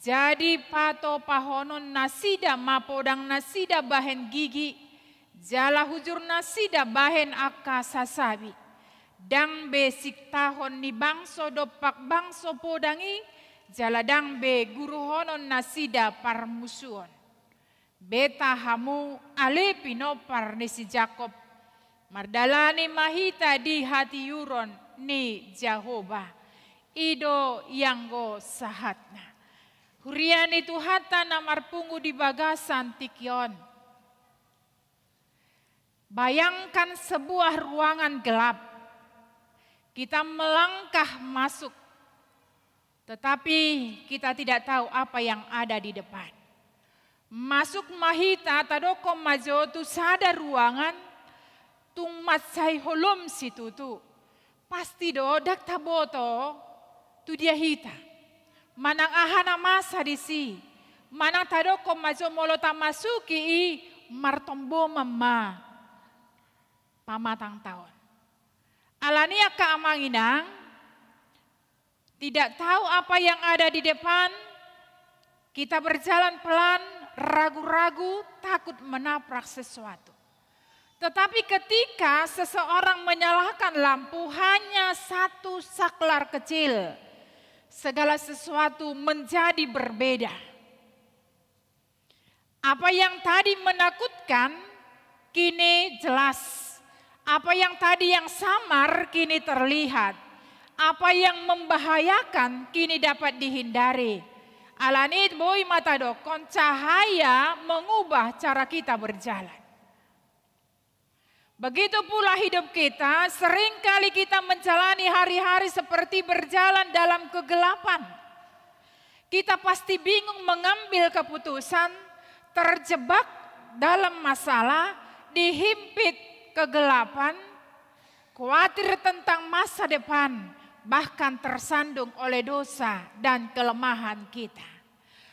G: Jadi pato pahonon nasida mapodang nasida bahen gigi. Jala hujur nasida bahen aka sasabi. Dang besik tahon ni bangso dopak bangso podangi. Jala dang be guru honon nasida parmusuon. Beta hamu alepino par ni si Jakob. Mardalani mahita di hati yuron ni Jahoba. Ido yanggo sahatna. Hurian itu hata namarpungu di bagasan tikyon. Bayangkan sebuah ruangan gelap. Kita melangkah masuk. Tetapi kita tidak tahu apa yang ada di depan. Masuk mahita tadoko majo tu sada ruangan tung matsai holom situ tu. Pasti do dak taboto tu dia hita. Manang ahana masa di si. Manang tadoko majo molota masuki i martombo mama pamatang tahun. Alania kaamanginang tidak tahu apa yang ada di depan. Kita berjalan pelan. Ragu-ragu, takut menabrak sesuatu. Tetapi ketika seseorang menyalakan lampu hanya satu saklar kecil, segala sesuatu menjadi berbeda. Apa yang tadi menakutkan, kini jelas. Apa yang tadi yang samar, kini terlihat. Apa yang membahayakan, kini dapat dihindari. Alanit boy mata dokon cahaya mengubah cara kita berjalan. Begitu pula hidup kita, seringkali kita menjalani hari-hari seperti berjalan dalam kegelapan. Kita pasti bingung mengambil keputusan, terjebak dalam masalah, dihimpit kegelapan, khawatir tentang masa depan, bahkan tersandung oleh dosa dan kelemahan kita.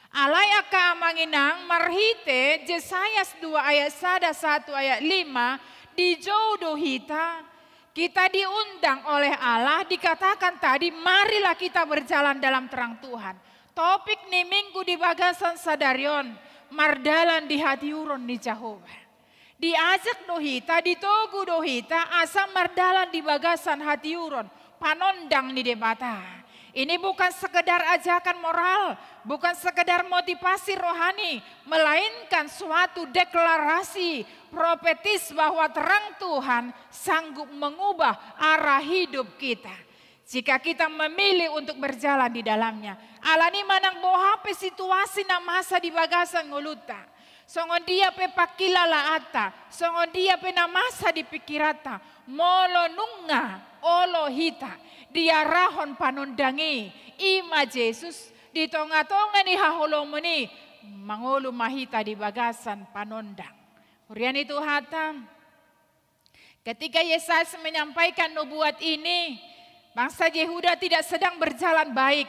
G: Alai aka amanginang marhite Yesaya 2 ayat 1 ayat 5 di jodoh kita diundang oleh Allah, dikatakan tadi marilah kita berjalan dalam terang Tuhan. Topik nih minggu di bagasan sadarion mardalan di hati uron di Jahoba. Diajak dohita, ditogu dohita asa mardalan di bagasan hati uron panondang ni debata. Ini bukan sekedar ajakan moral, bukan sekedar motivasi rohani, melainkan suatu deklarasi profetis bahwa terang Tuhan sanggup mengubah arah hidup kita. Jika kita memilih untuk berjalan di dalamnya. Alani manang bohape situasi na masa di bagasan nguluta. Songon dia pe pakilala ata, songon dia pe namasa di pikirata, molo nunga olo hita, dia rahon panundangi, ima Yesus di tonga-tonga ni haholomoni, mangolu mahita di bagasan panondang. Hurian itu hatam. Ketika Yesaya menyampaikan nubuat ini, bangsa Yehuda tidak sedang berjalan baik.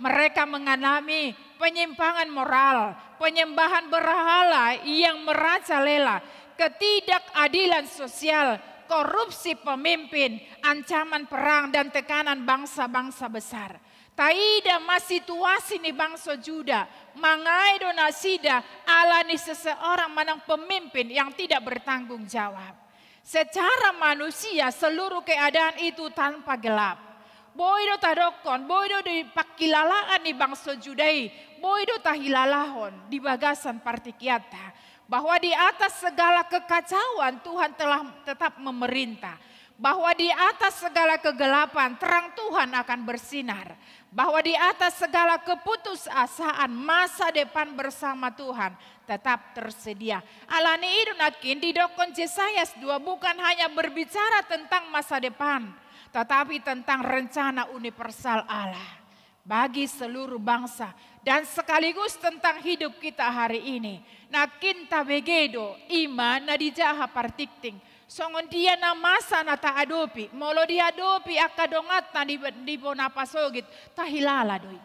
G: Mereka mengalami penyimpangan moral, penyembahan berhala yang merajalela, ketidakadilan sosial, korupsi pemimpin, ancaman perang dan tekanan bangsa-bangsa besar. Taida mas situasi ni bangsa Juda, mangai donasida alani seseorang manang pemimpin yang tidak bertanggung jawab. Secara manusia seluruh keadaan itu tanpa gelap. Boido tadokon, boido di pakilalaan di bangsa Judai, boido tahilalahon di bagasan partikiata. Bahwa di atas segala kekacauan Tuhan telah tetap memerintah. Bahwa di atas segala kegelapan terang Tuhan akan bersinar. Bahwa di atas segala keputusasaan masa depan bersama Tuhan tetap tersedia. Alani idunakin di dokon Yesaya 2 bukan hanya berbicara tentang masa depan, tetapi tentang rencana universal Allah bagi seluruh bangsa dan sekaligus tentang hidup kita hari ini. Nakinta begedo ima na dijaha partikting. Songon dia na masa na taadopi, molo dia adopi akadongat na di bonapasogit tahilala doi.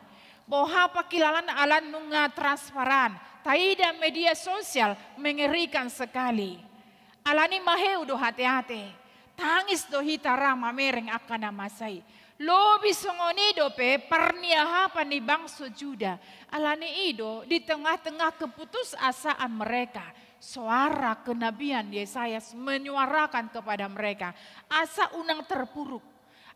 G: Boha pakilalan alan nunga transparan, taida media sosial mengerikan sekali. Alani maheu do hati-hati, tangis do hitarama mereng akan namasai. Lobi songonido pe perniahapan di bangsa Juda. Alani ido di tengah-tengah keputusasaan mereka. Suara kenabian Yesaya menyuarakan kepada mereka. Asa unang terpuruk.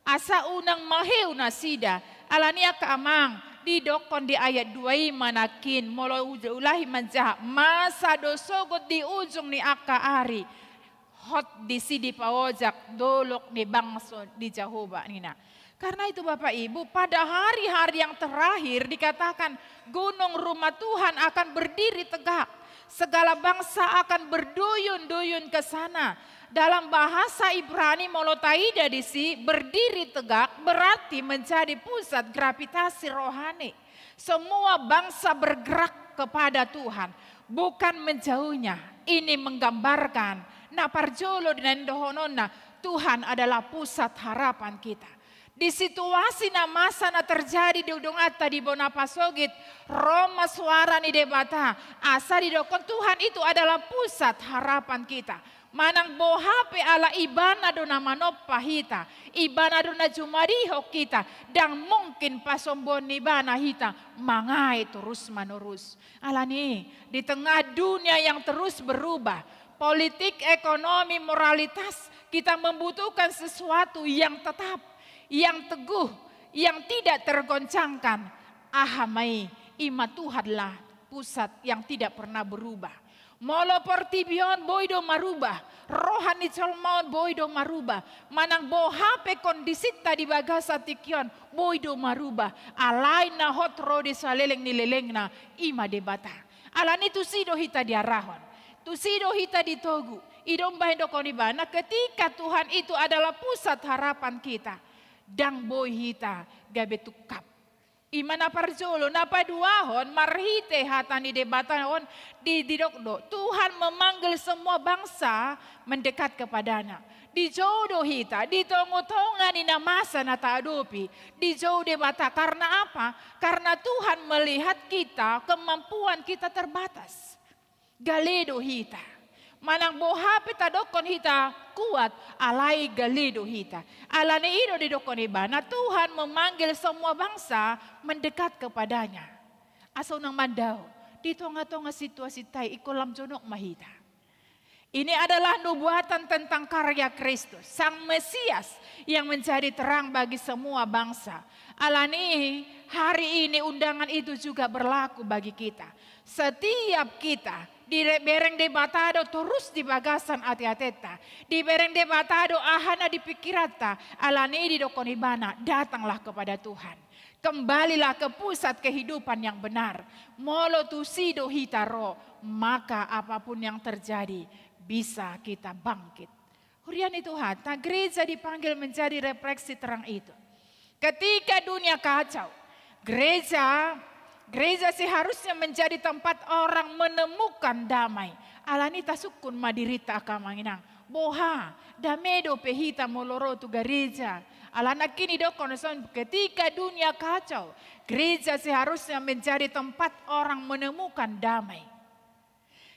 G: Asa unang maheu nasida. Alania keamang. Didokon di ayat 2 manakin. Molo ulahi manjaha. Masa dosogot di ujung ni akaari. Hot di sidi pawojak. Dolok ni bangso di Jahoba nina. Karena itu Bapak Ibu, pada hari-hari yang terakhir dikatakan gunung rumah Tuhan akan berdiri tegak. Segala bangsa akan berduyun-duyun ke sana. Dalam bahasa Ibrani molotaida disi berdiri tegak berarti menjadi pusat gravitasi rohani. Semua bangsa bergerak kepada Tuhan, bukan menjauhnya. Ini menggambarkan naparjolo dan dohonona Tuhan adalah pusat harapan kita. Di situasi na masa na terjadi di udung atta di bonapasogit, Roma suara ni debata, asa di dokon Tuhan itu adalah pusat harapan kita. Manang bohape ala ibana do na manoppa hita, ibana do na jumariho kita, dan mungkin pasombon ni bana hita, mangai terus menerus. Alani, di tengah dunia yang terus berubah, politik, ekonomi, moralitas, kita membutuhkan sesuatu yang tetap, yang teguh, yang tidak tergoncangkan. Ahamai, ima Tuhanlah pusat yang tidak pernah berubah. Molo portibion boido marubah, rohani colmon boido marubah, manang bohape kondisita di bagasa tikion boido marubah, alai na hotro di saleleng nileleng na ima debata. Alani tusido hita diarahon, tusido hita ditogu, idom bahindo konibana ketika Tuhan itu adalah pusat harapan kita. Dang boy hita gabe tukap. Imana parjolo napa duahon marhite hatani debataon di didokdo. Tuhan memanggil semua bangsa mendekat kepadanya. Di jodoh hita, di tongo-tonga ni namasa na taadopi. Di jodoh debata karena apa? Karena Tuhan melihat kita, kemampuan kita terbatas. Galedo hita. Manang bohape tadokon hita kuat alai galido hita. Alane iro didokon ibana Tuhan memanggil semua bangsa mendekat kepadanya. Aso nang mandao di tonga-tonga situasi tai ikolam jonok mahita. Ini adalah nubuatan tentang karya Kristus, Sang Mesias yang menjadi terang bagi semua bangsa. Alani hari ini undangan itu juga berlaku bagi kita. Setiap kita Di bereng debatado terus di bagasan ati-ateta. Di bereng debatado ahana di pikirata. Alani di dokonibana, datanglah kepada Tuhan. Kembalilah ke pusat kehidupan yang benar. Molo tu sido hitaro, maka apapun yang terjadi bisa kita bangkit. Hurian itu hata, gereja dipanggil menjadi refleksi terang itu. Ketika dunia kacau, gereja seharusnya menjadi tempat orang menemukan damai. Alani tasukun madirita akamanginang. Boha, damedo pehita moloro tu gereja. Alana kini dokonoson ketika dunia kacau, gereja seharusnya menjadi tempat orang menemukan damai.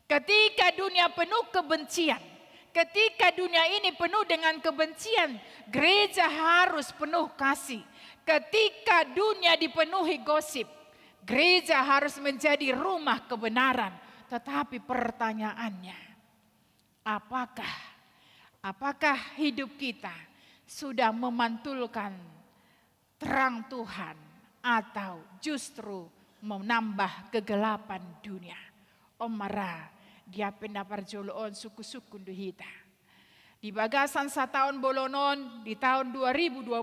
G: Ketika dunia penuh kebencian, ketika dunia ini penuh dengan kebencian, gereja harus penuh kasih. Ketika dunia dipenuhi gosip, gereja harus menjadi rumah kebenaran. Tetapi pertanyaannya, apakah hidup kita sudah memantulkan terang Tuhan atau justru menambah kegelapan dunia? Omara dia pendapar joloon suku-suku duhita. Di bagasan setahun bolonon di tahun 2025.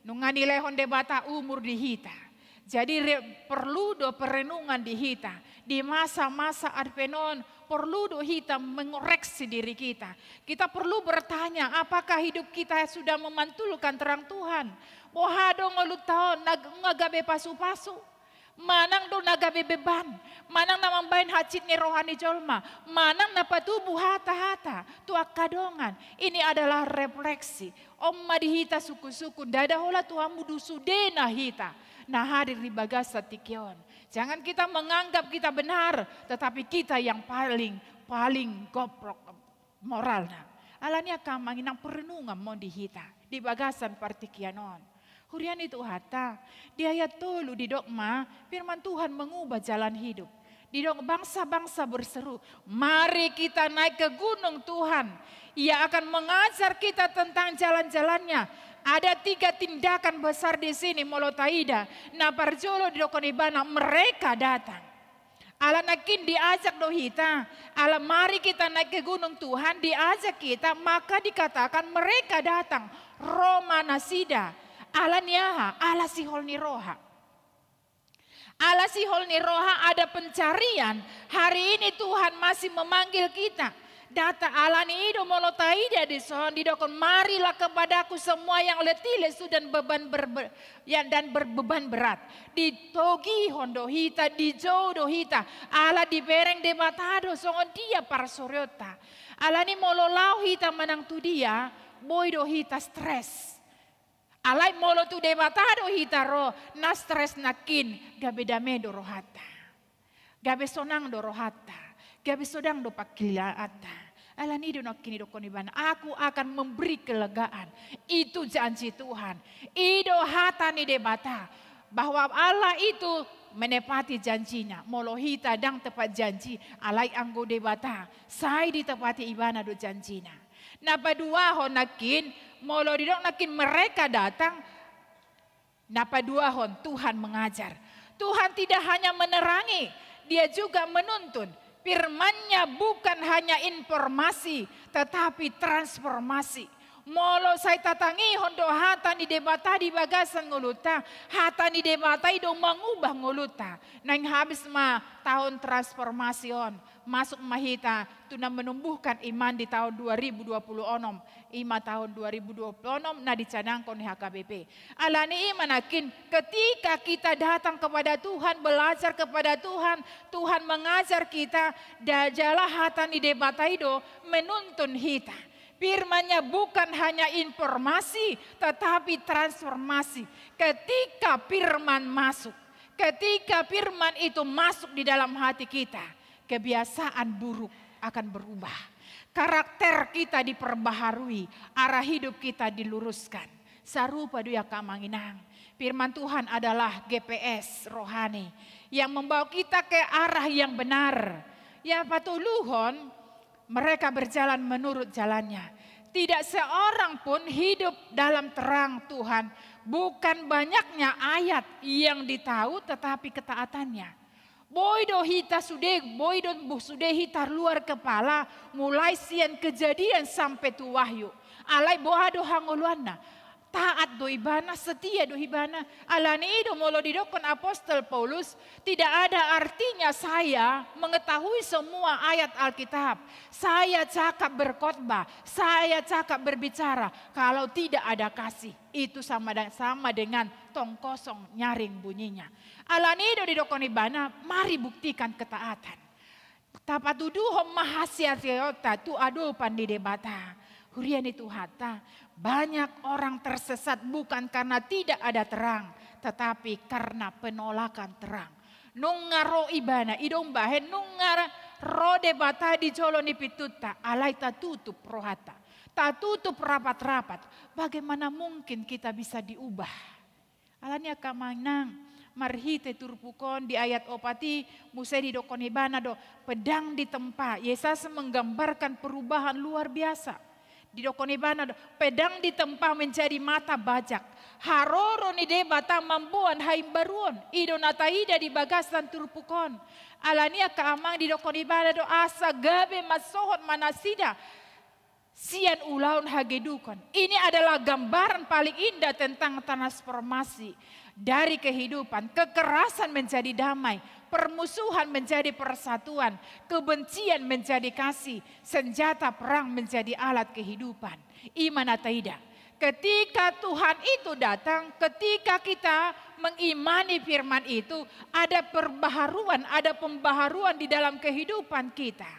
G: Nungani lehon debata umur dihita. Jadi perlu do perenungan dihita. Di masa-masa advenon perlu do hita mengoreksi diri kita. Kita perlu bertanya apakah hidup kita sudah memantulkan terang Tuhan. Bohado ngelutao ngagabe pasu-pasu. Manang do nagabe beban, manang na mambayan hacit ni rohani jolma, manang na patubuh hata-hata, tuak kadongan. Ini adalah refleksi. Om madihita suku-suku, dadahola tuamu dusudena hita. Nah hadir di bagasa tikion. Jangan kita menganggap kita benar, tetapi kita yang paling goprok moralnya. Alanya kamanginang perenungan mau dihita di bagasan partikianon. Hurian itu hata, di ayat 3 di dogma, firman Tuhan mengubah jalan hidup. Di dogma bangsa-bangsa berseru, mari kita naik ke gunung Tuhan. Ia akan mengajar kita tentang jalan-jalannya. Ada 3 tindakan besar di sini, Molotaida, Naparjolo di Dokonibana, mereka datang. Ala nakin diajak dohita, ala mari kita naik ke gunung Tuhan, diajak kita, maka dikatakan mereka datang. Roma Nasida. Ala niaha, ala sihol ni roha. Ala sihol ni roha ada pencarian. Hari ini Tuhan masih memanggil kita. Data ala ni ido molotaida di sohon didokon marilah kepadaku semua yang letih lesu dan berbeban berat. Di togi hondohita, di jodohita. Ala di bereng debatado sohon dia para soryota. Ala ni mololau hita manang tu dia, boy dohita stres. Alai molo tu debatado hitaro na stres nakin gabe dame do rohata. Gabe sonang do rohata. Gabe sodang do pakilaata. Alani do nakini do konibana. Aku akan memberi kelegaan. Itu janji Tuhan. Ido hata ni debata. Bahwa Allah itu menepati janjinya. Molo hita dang tepat janji. Alai anggo debata. Sai ditepati ibana do janjinya. Napa dua hon nakin, molo didok nakin mereka datang. Napa dua hon Tuhan mengajar. Tuhan tidak hanya menerangi, dia juga menuntun. Firman-Nya bukan hanya informasi, tetapi transformasi. Molo saya tatangi hondo hata ni debata di bagasan nguluta, hata ni debata itu mengubah nguluta. Nang habis tahun transformasi on, masuk mahita tuna menumbuhkan iman di tahun 2020 onom, tahun 2020 onom na dicanangkon ni HKBP. Alani imanakin ketika kita datang kepada Tuhan, belajar kepada Tuhan, Tuhan mengajar kita, dajalah hata ni debata itu menuntun hita. Firman-Nya bukan hanya informasi, tetapi transformasi. Ketika firman masuk, ketika firman itu masuk di dalam hati kita, kebiasaan buruk akan berubah. Karakter kita diperbaharui, arah hidup kita diluruskan. Sarupa duya kamanginang. Firman Tuhan adalah GPS rohani yang membawa kita ke arah yang benar. Ya patuluhon, mereka berjalan menurut jalannya. Tidak seorang pun hidup dalam terang Tuhan. Bukan banyaknya ayat yang ditahu tetapi ketaatannya. Boido hita sudah, boido sudah hita luar kepala, mulai sian kejadian sampai tu wahyu. Alai bohado hangoluana, taat do ibana, setia do ibana. Alani ido molo didokon apostol Paulus, tidak ada artinya saya mengetahui semua ayat Alkitab. Saya cakap berkhotbah, saya cakap berbicara, kalau tidak ada kasih, itu sama dengan tong kosong nyaring bunyinya. Alanido di dokon ibana, mari buktikan ketaatan. Tapatuduhom mahasiatiota tu adopan di debata. Hurian itu hata, banyak orang tersesat bukan karena tidak ada terang, tetapi karena penolakan terang. Nungaro ibana, idong bahen nungara ro debata di jolo ni pituta, alai tatutup rohata. Tatutup rapat-rapat, bagaimana mungkin kita bisa diubah? Alanya kamanang. Marhite turpukon di ayat opati musai di dokon ibana do pedang di tempa. Yesus menggambarkan perubahan luar biasa. Di dokon ibana do pedang di tempa menjadi mata bajak. Haroro ni debata mambuan haim baruon. Ido nataida di bagasan turpukon. Alania kaamang di dokon ibana do asa gabe masohot manasida. Sian ulaun hagedukon. Ini adalah gambaran paling indah tentang transformasi. Dari kehidupan, kekerasan menjadi damai, permusuhan menjadi persatuan, kebencian menjadi kasih, senjata perang menjadi alat kehidupan. Iman atau tidak? Ketika Tuhan itu datang, ketika kita mengimani firman itu, ada pembaharuan di dalam kehidupan kita.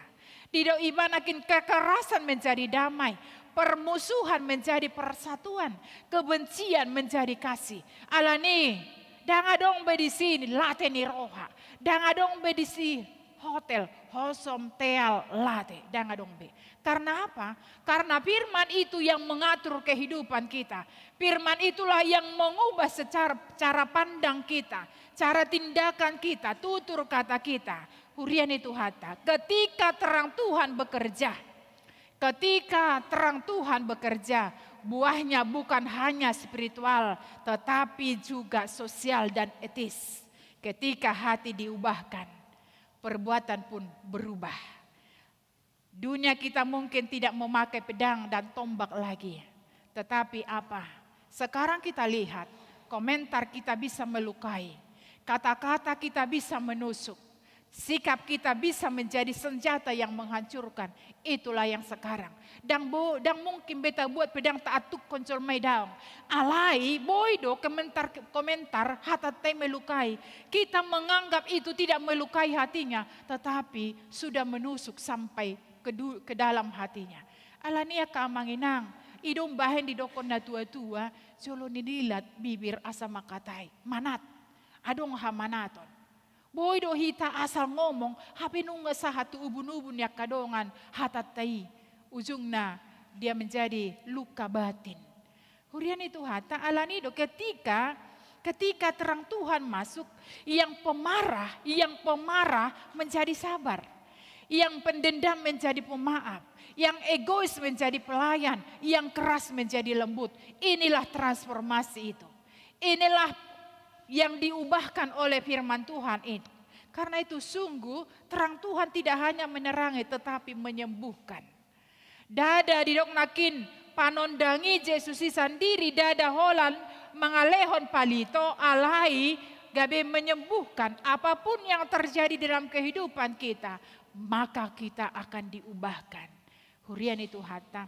G: Tidak ibanakin kekerasan menjadi damai, permusuhan menjadi persatuan, kebencian menjadi kasih. Alani, dangadong be di sini lateni roha, dangadong be di sini hotel, hosom teal late, dangadong be. Karena apa? Karena firman itu yang mengatur kehidupan kita. Firman itulah yang mengubah secara cara pandang kita, cara tindakan kita, tutur kata kita. Hurian itu hata. Ketika terang Tuhan bekerja, ketika terang Tuhan bekerja, buahnya bukan hanya spiritual, tetapi juga sosial dan etis. Ketika hati diubahkan, perbuatan pun berubah. Dunia kita mungkin tidak memakai pedang dan tombak lagi. Tetapi apa? Sekarang kita lihat, komentar kita bisa melukai. Kata-kata kita bisa menusuk. Sikap kita bisa menjadi senjata yang menghancurkan. Itulah yang sekarang. Dan mungkin beta buat pedang taatuk koncol mai daong. Alai boido komentar hata melukai. Kita menganggap itu tidak melukai hatinya, tetapi sudah menusuk sampai ke dalam hatinya. Alania kamanginang. Idong bahen di dokon na tua-tua. Jolo nidilat bibir asa makatai. Manat. Adong hamanaton. Boido hita asal ngomong, hape nunga sa hatu ubun-ubun ya kadongan hatatai. Ujungnya dia menjadi luka batin. Hurian itu hata alanido ketika terang Tuhan masuk, yang pemarah menjadi sabar. Yang pendendam menjadi pemaaf. Yang egois menjadi pelayan. Yang keras menjadi lembut. Inilah transformasi itu. Inilah yang diubahkan oleh firman Tuhan itu. Karena itu sungguh terang Tuhan tidak hanya menerangi tetapi menyembuhkan. Dada didoknakin panondangi Yesusi sendiri dada holan mengalehon palito alai gabe menyembuhkan apapun yang terjadi dalam kehidupan kita, maka kita akan diubahkan. Hurian itu hatam.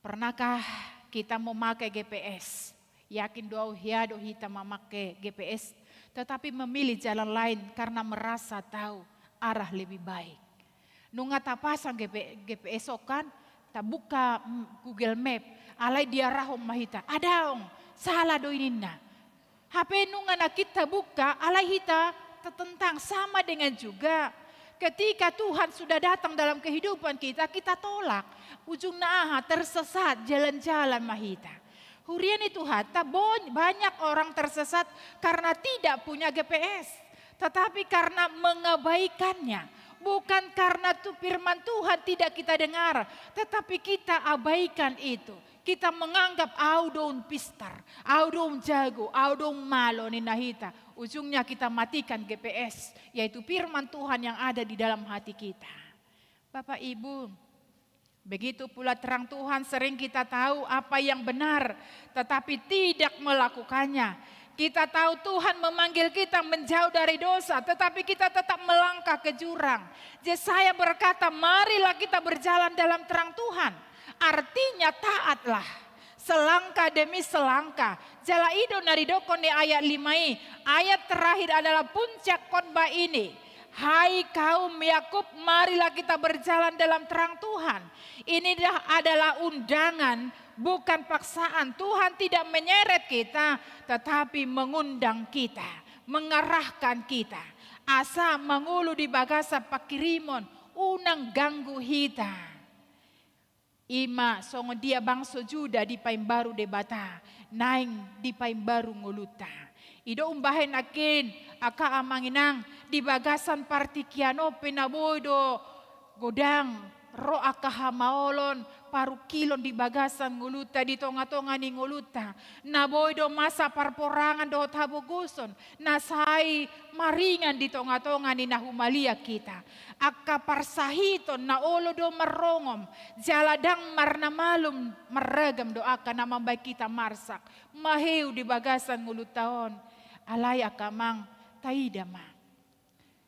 G: Pernahkah kita memakai GPS? Yakin doa hiado hita memakai GPS, tetapi memilih jalan lain karena merasa tahu arah lebih baik. Nunga tapasang GPS kan, tak buka Google Map, alai dia rahom mahita. Adaong salah doinina. HP nunga na kita buka, alai hita tertentang sama dengan juga. Ketika Tuhan sudah datang dalam kehidupan kita, kita tolak. Ujung naaha tersesat jalan-jalan mahita. Hurian itu hata banyak orang tersesat karena tidak punya GPS. Tetapi karena mengabaikannya. Bukan karena firman Tuhan tidak kita dengar. Tetapi kita abaikan itu. Kita menganggap audon pistar, audon jago, audon malo ni nahita. Ujungnya kita matikan GPS, yaitu firman Tuhan yang ada di dalam hati kita. Bapak Ibu, begitu pula terang Tuhan sering kita tahu apa yang benar, tetapi tidak melakukannya. Kita tahu Tuhan memanggil kita menjauh dari dosa, tetapi kita tetap melangkah ke jurang. Yesaya berkata, marilah kita berjalan dalam terang Tuhan. Artinya taatlah, selangkah demi selangkah. Jala ido naridoko ni ayat 5. Ayat terakhir adalah puncak khotbah ini. Hai kaum Yakub, marilah kita berjalan dalam terang Tuhan. Ini adalah undangan, bukan paksaan. Tuhan tidak menyeret kita, tetapi mengundang kita, mengarahkan kita. Asa mengulu di bagasa pakirimon, unang ganggu hita. Ima songo dia bangso juda di paimbaru debata, naing di paimbaru nguluta. Ido umbahen akin, aka amanginang, di bagasan partikiano penabodo, godang, ro aka hamaolon, paru kilon di bagasan nguluta, di tonga-tonga ni nguluta. Nabodo masa parporangan do taboguson, nasai maringan di tonga-tonga ni nahumalia kita. Aka parsahiton na olo do marongom, jaladang marna malum meragam do aka namambay kita marsak. Maheu di bagasan ngulutaon, alay akamang taidama.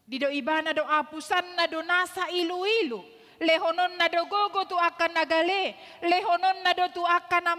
G: Di do ibana do apusan na do nasa ilu-ilu. Lehonon na do gogo tu akan nagale. Lehonon na do tu akan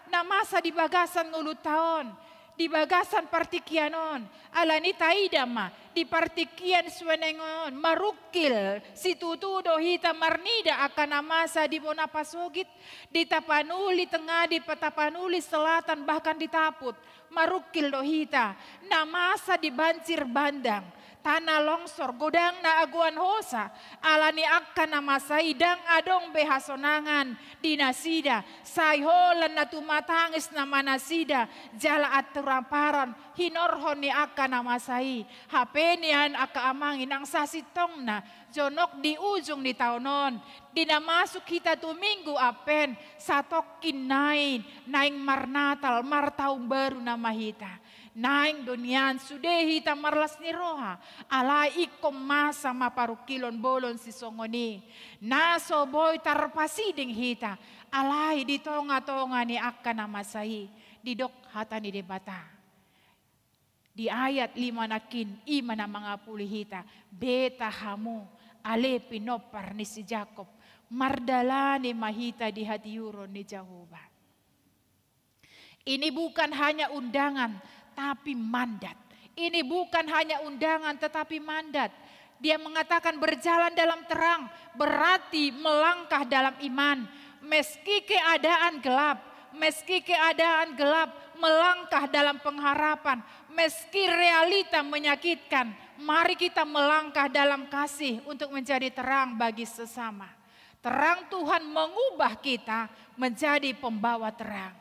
G: namasa di bagasan ngulutaon. Di bagasan partikianon. Alani taidama. Di partikian suwenengon. Marukil. Si tutudo hita marnida akan namasa di bonapasogit. Di tapanuli tengah, di tapanuli selatan, bahkan di taput. Marukil do hita. Namasa di banjir bandang. Tanah longsor, godang na aguan hosa, alani akan nama saidang adong behasonangan, dinasida, sayholan na tumatangis na manasida, jala at turamparan, hinorhon ni akan nama sai, hapenian aka amangin ang sasitong na, jonok di ujung ni taonon, dinamasuk kita tuminggu apen, satok kinain, naing marnatal, martaong baru na mahita. Naing dunian sudehi tamarlas ni roha alai ikom masa maparukilon bolon si songoni naso boy tarpasiding hita alai di tonga-tonga ni akan namasai didok hata ni debata di ayat 5 nakin ima na mga pulihita beta hamu ale pinopar ni si Jacob mardala ni mahita di hatiuron ni Jehovah. Ini bukan hanya undangan tapi mandat. Ini bukan hanya undangan tetapi mandat. Dia mengatakan berjalan dalam terang berarti melangkah dalam iman. Meski keadaan gelap, melangkah dalam pengharapan. Meski realita menyakitkan, mari kita melangkah dalam kasih untuk menjadi terang bagi sesama. Terang Tuhan mengubah kita menjadi pembawa terang.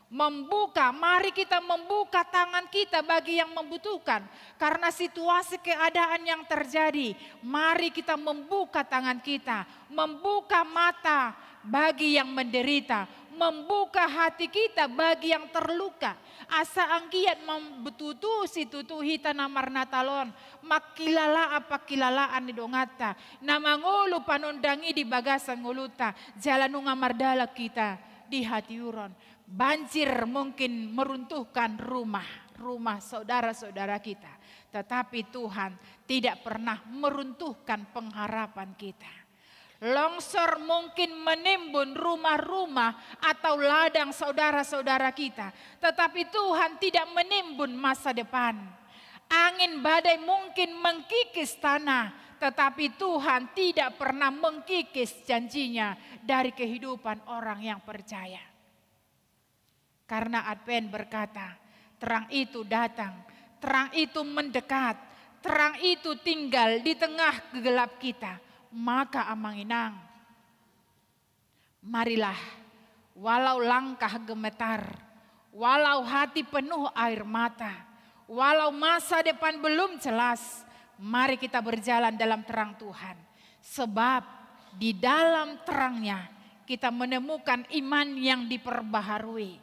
G: Mari kita membuka tangan kita bagi yang membutuhkan. Karena situasi keadaan yang terjadi, mari kita membuka tangan kita. Membuka mata bagi yang menderita. Membuka hati kita bagi yang terluka. Asa anggiat membetutu si tutu hita namar natalon. Makilala apa kilalaan ni dongata. Namangulu panondangi di bagasan nguluta. Jalanunga mardala kita di hati uron. Banjir mungkin meruntuhkan rumah saudara-saudara kita. Tetapi Tuhan tidak pernah meruntuhkan pengharapan kita. Longsor mungkin menimbun rumah-rumah atau ladang saudara-saudara kita. Tetapi Tuhan tidak menimbun masa depan. Angin badai mungkin mengkikis tanah. Tetapi Tuhan tidak pernah mengkikis janjinya dari kehidupan orang yang percaya. Karena Advent berkata, terang itu datang, terang itu mendekat, terang itu tinggal di tengah gelap kita. Maka amanginang, marilah walau langkah gemetar, walau hati penuh air mata, walau masa depan belum jelas, mari kita berjalan dalam terang Tuhan. Sebab di dalam terangnya kita menemukan iman yang diperbaharui,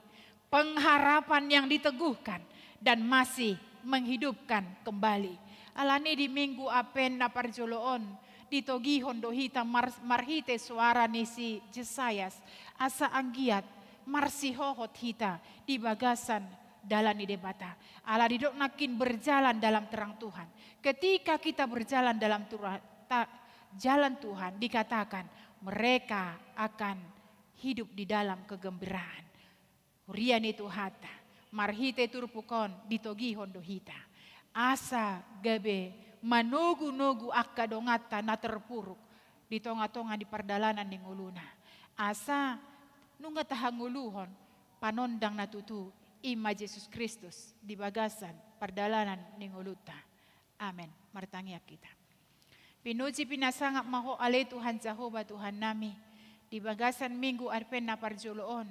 G: pengharapan yang diteguhkan, dan masih menghidupkan kembali. Alani di minggu apen na parjoloon, ditogihon dohita marhite suara nisi Jesayas, asa anggiat marsihohot hita di bagasan dalam debata. Allah didok nakin berjalan dalam terang Tuhan. Ketika kita berjalan dalam jalan Tuhan, dikatakan mereka akan hidup di dalam kegembiraan. Hurian itu hata, marhite turpukon ditogihon dohita. Asa gabe manogu-nogu akka dongata na terpuruk di tonga-tonga di perdalanan ning uluna. Asa nunga tahanguluhon panondang natutu ima Yesus Kristus di bagasan perdalanan ning uluta. Amin. Martangiak kita. Pinuji pinasangap maho ale Tuhan Jehovah Tuhan nami di bagasan minggu arpen na parjoloon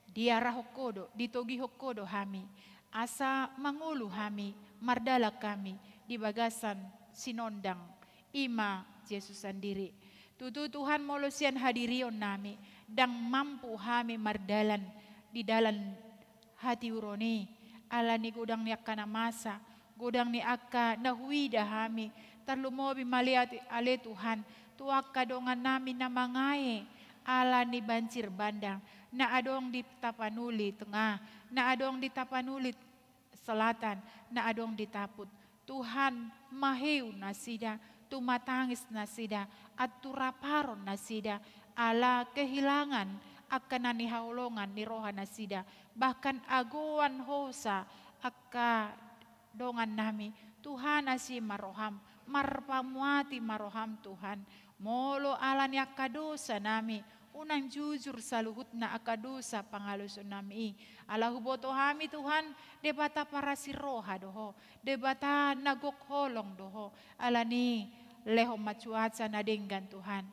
G: dia rahokodo ditogi hokodo hami asa mangulu hami mardala kami di bagasan sinondang ima Yesus sendiri. Tutu Tuhan molosian hadirion nami dan mampu hami mardalan di dalam hati uroni ala ni gudang ni akka na masa gudang ni akka nahuida hami terlumobi maliati ale Tuhan tuaka dongan nami na mangae ala ni banjir bandang na adong di tapanuli tengah na adong di tapanuli selatan na adong di taput Tuhan maheu nasida tumatangis nasida at turaparon nasida ala kehilangan akan nani haulongan ni roha nasida bahkan aguan hosa akka dongan nami Tuhan nasi maroham marpamuati maroham Tuhan molo ala ni akadosa nami unang jujur sa luhut na akadosa pangaluson nami ala huboto hami Tuhan debata para si roha doho debata nagokholong doho ala ni leho macuaca na denggan Tuhan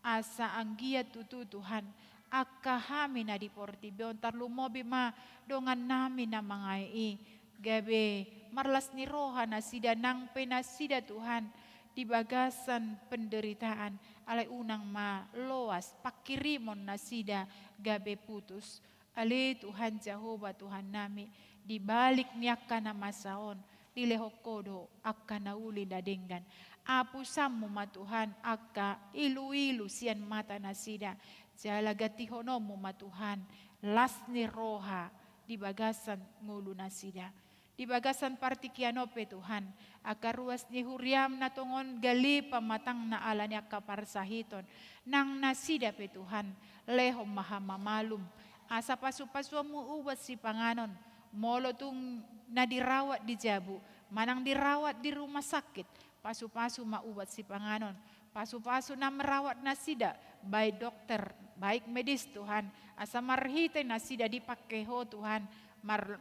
G: asa anggia tutu Tuhan akka hami na diporti beon tarlumobi ma dongan nami na mangai gabe marlas ni roha na sida nang penasida Tuhan di bagasan penderitaan alay unang loas pakirimon na sida gabe putus ale Tuhan Jehovah Tuhan nami di balik niaka na masaon di lehokodo akka nauli dadenggan apusam mo matuhan akka ilu-ilu sian mata na sida jalagatihono mo matuhan las ni roha di bagasan ngulu na sida di bagasan partikianope Tuhan akaruas ni huriam na tungon gali pamatang na ala niya kaparsahiton nang nasida pe Tuhan leho mahamamalum asa pasu-pasu mo ubat si panganon molo tung nadirawat di jabu manang dirawat di rumah sakit pasu-pasu maubat si panganon pasu-pasu na merawat nasida baik dokter baik medis Tuhan asa marhite nasida dipakeho Tuhan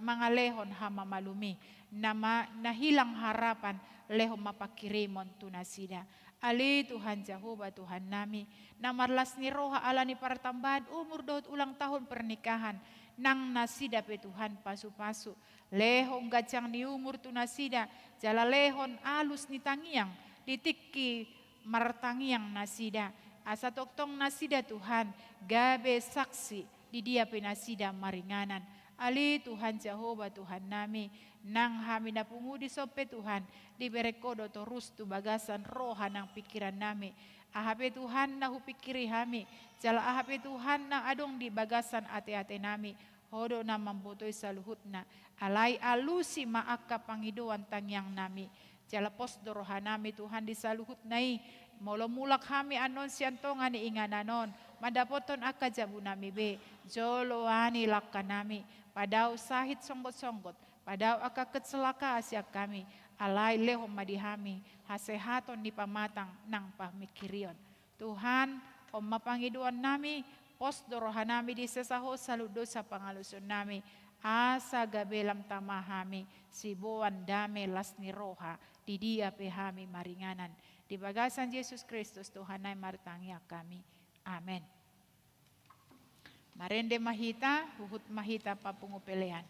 G: mangalehon hama malumi nama nahilang harapan leho mapakirimon tunasida ali Tuhan Jehovah Tuhan nami namarlas ni roha ala ni pertambahan umur daud ulang tahun pernikahan nang nasida pe Tuhan pasu-pasu lehong gacang ni umur tunasida jala lehon alus ni tangiang ditikki martangiang nasida asa toktong nasida Tuhan gabe saksi di dia penasida maringanan ali Tuhan Jehovah Tuhan nami nang hami na pungudi sope Tuhan diberekodo terus tu bagasan roha nang pikiran nami ahape Tuhan na hupikiri hami jala ahape Tuhan na adong di bagasan ate-ate nami hodo na mambutoy sa luhut na alay alusi maaka pangiduan tangyang nami jala posdo roha nami Tuhan di sa luhut nai molo mulak hami anon siantongan ni ingananon madapoton akka jabu nami be jolo ani lakka nami padau sahit songgot-songgot padau akka ketselaka asya kami alay leho madihami hasehaton ni pamatang nang pamikirion Tuhan o mapangiduan nami posdo roha nami di sesaho saludo sa pangaluson nami asa gabelam tamahami sibuan dame las ni roha di dia pehami maringanan di bagasan Yesus Kristus Tuhan ay martangya kami amen. Marende mahita huhut mahita papungupelean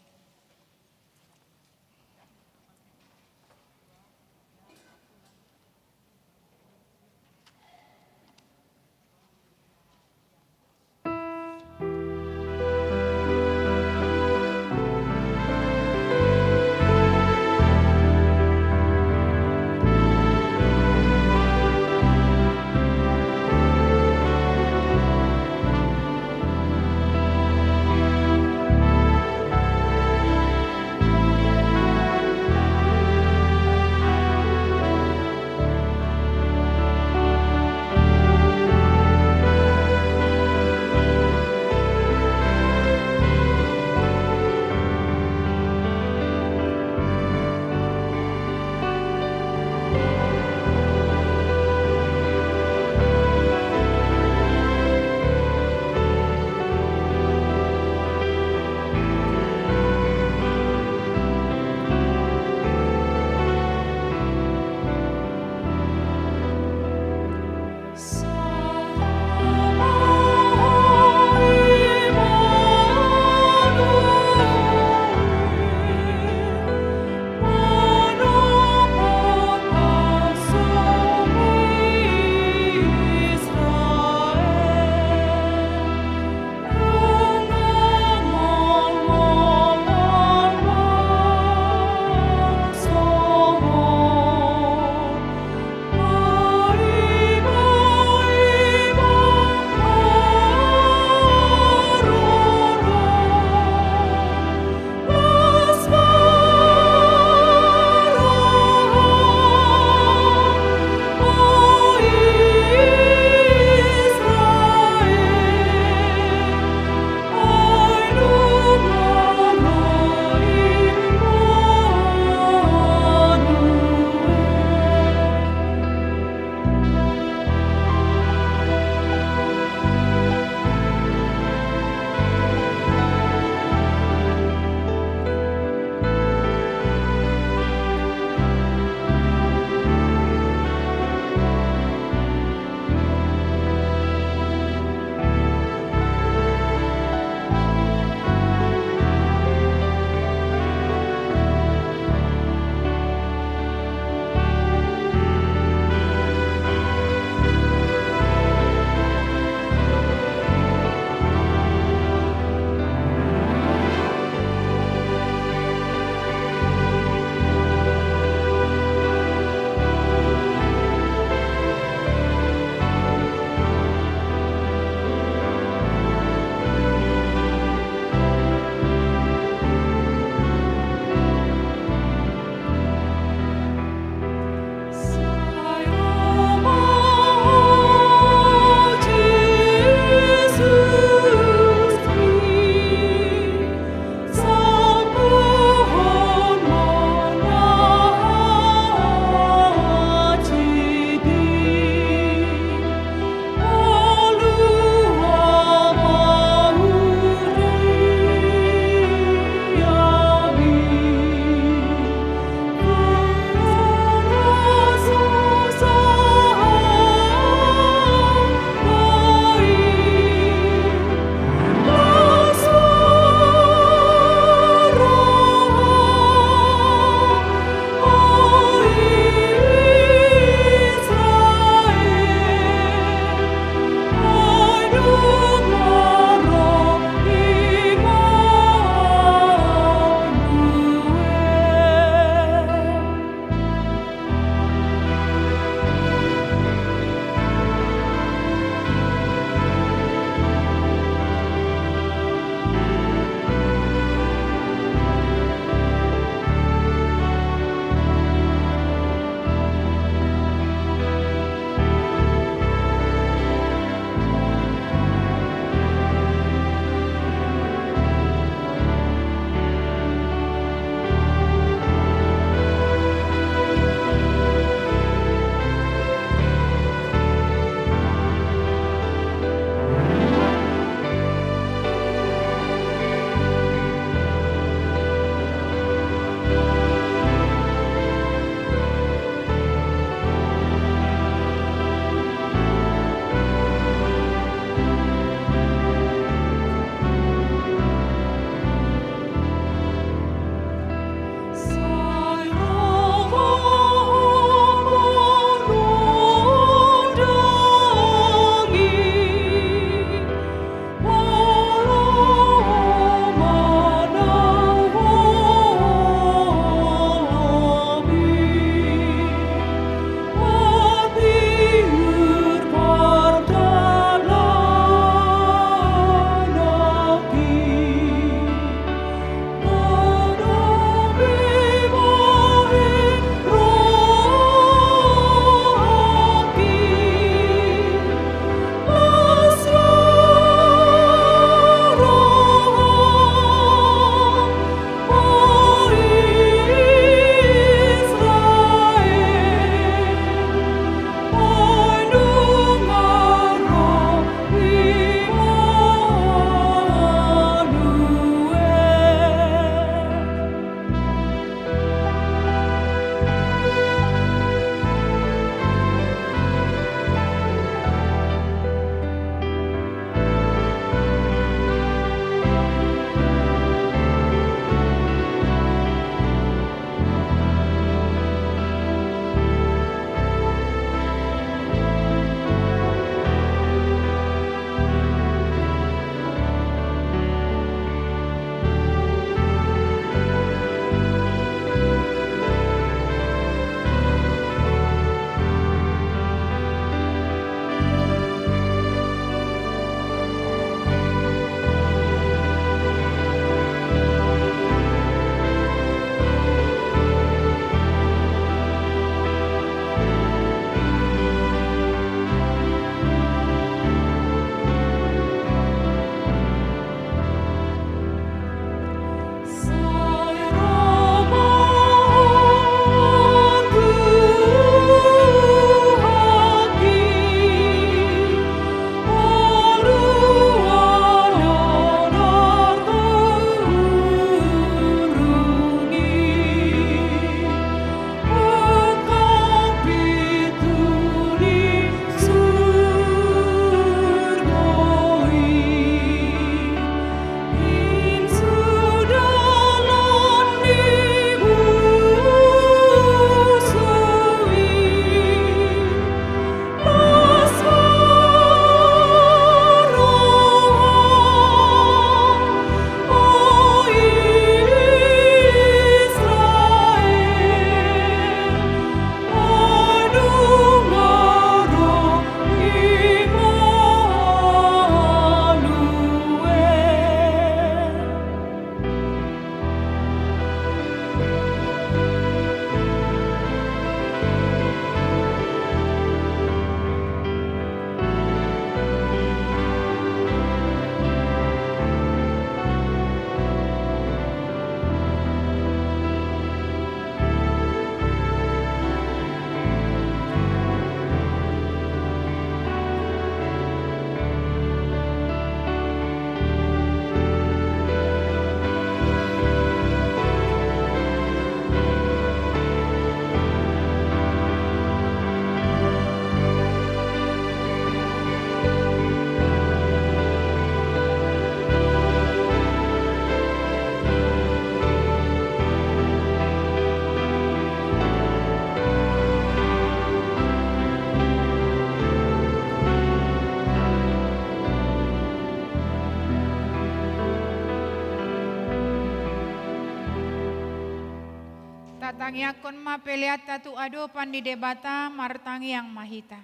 G: Tatangiakon mapeliata tu adopan di debata martangi yang mahita.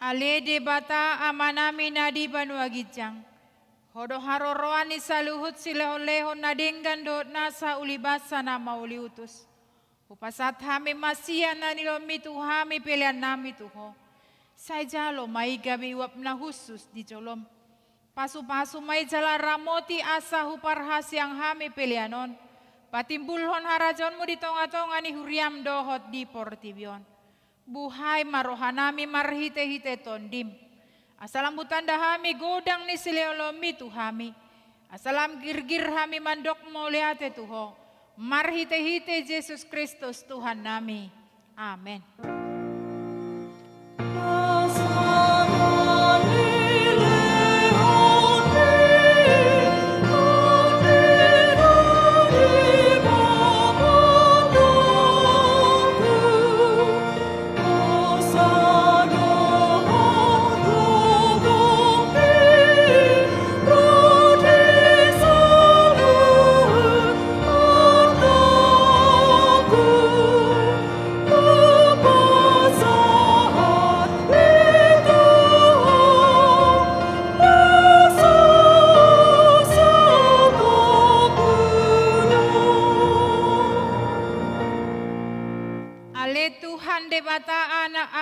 G: Ale debata amanami nadi banuagijang. Hodo haroroani saluhut silehon-lehon nadinggan do nasa ulibasa na mauliutus. Upasat hami masian na nilomitu hami pilihan nami tuho. Say jalo may gabi wap na husus di jolom. Pasu-pasu may jala ramoti asa huparhas yang hami pilihanon. Patimbulhon harajon mo di tonga-tonga ni huriam dohot di portibion. Buhay marohanami marhite-hite tondim. Asalam butanda hami godang ni sileolomi tu hami. Asalam girgir hami mandok moliate tuho. Marhite-hite Yesus Kristus Tuhan nami. Amin.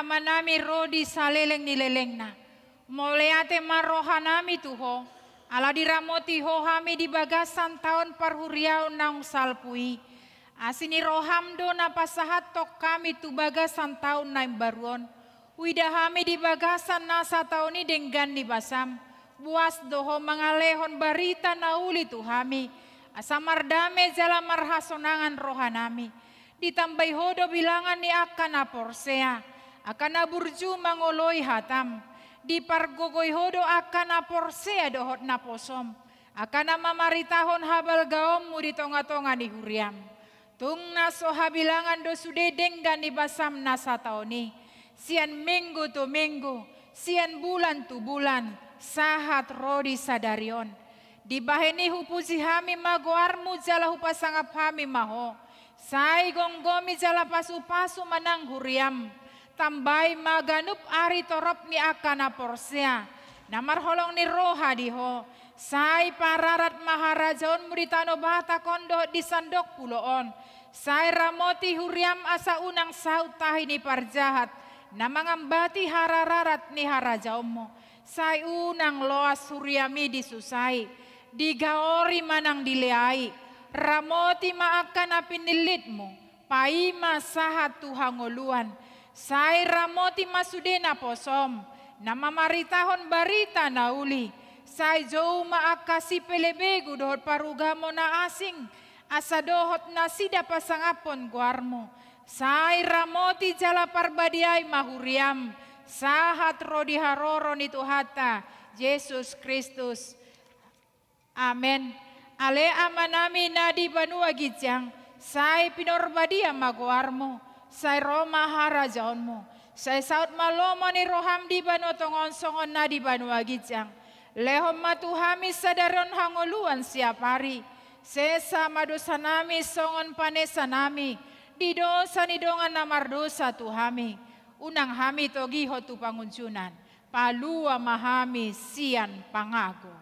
G: Amanami rodi saleleng nileleng na. Moleate marohanami tuho. Ala diramoti ho hami di bagasan tahun parhuriau nang salpui. Asini rohamdo na pasahat tok kami tu bagasan tahun naim baruon. Wida hami di bagasan nasa tahun ni denggan ni basam. Buas doho mangalehon barita nauli tu hami. Asamardame jala marhasonangan rohanami. Ditambai hodo bilangan ni akan aporsea. Akan aburju mangoloi hatam. Di pargogoy hodo akan aporsea dohot naposom. Akan mamaritahon habal gaom mu di tonga-tonga ni huriam. Tung naso habilangan do sude denggan di basam nasa taoni. Sian minggu tu minggu. Sian bulan tu bulan. Sahat rodi sadarion. Di baheni hupusi hami magoarmu jala hupasangap hami maho. Sai gonggomi jala pasu-pasu manang huriam. Tambai maganup ari torop ni akana porsea. Namar holong ni roha diho. Sai pararat maharajaon muritano bata kondo di sandok puloon. Sai ramoti huriam asa unang saut tahi ni parjahat. Namangambati harararat ni harajaomo. Sai unang loas huriami disusai. Digaori manang dileai. Ramoti maakan apinilitmu. Paima sahat tuhangoluan. Sai ramoti masudena posom. Namamaritahon barita nauli. Sai jauh maakasi pelebegu dohot parugamo na asing. Asa dohot na sida pasangapon guarmo. Sai ramoti jala parbadiay mahuriam. Sahat rodi haroron itu hata. Yesus Kristus. Amen. Ale amanami nadi banua gijang. Sai pinorbadia maguarmo. Sai Roma harajaonmu. Sai saut malomo ni roham di banu tongon songon na di banu agijang. Lehom matuhami sadaron hangoluan siap hari. Sesa madosanami songon panesanami. Di dosa ni dongan namar dosa tuhami. Unang hami togi hotu panguncunan. Palua mahami sian pangago.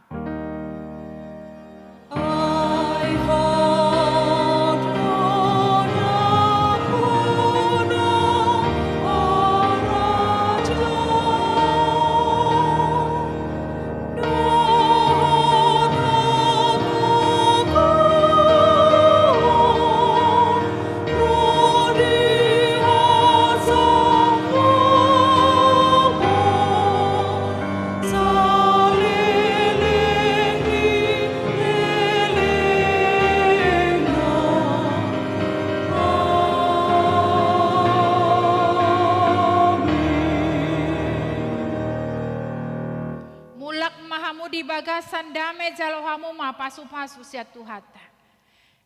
G: Bagasan dame jalo hamu ma pasu-pasu siat tuhata.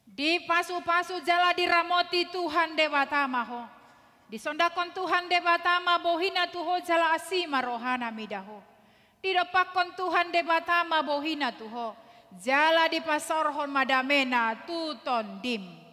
G: Di pasu-pasu jala diramoti Tuhan debata maho. Di sondakon Tuhan debata ma bohina tuho jala asima rohana midaho. Di dopakon Tuhan debata ma bohina tuho. Jala di pasorhon madamena tuton dim.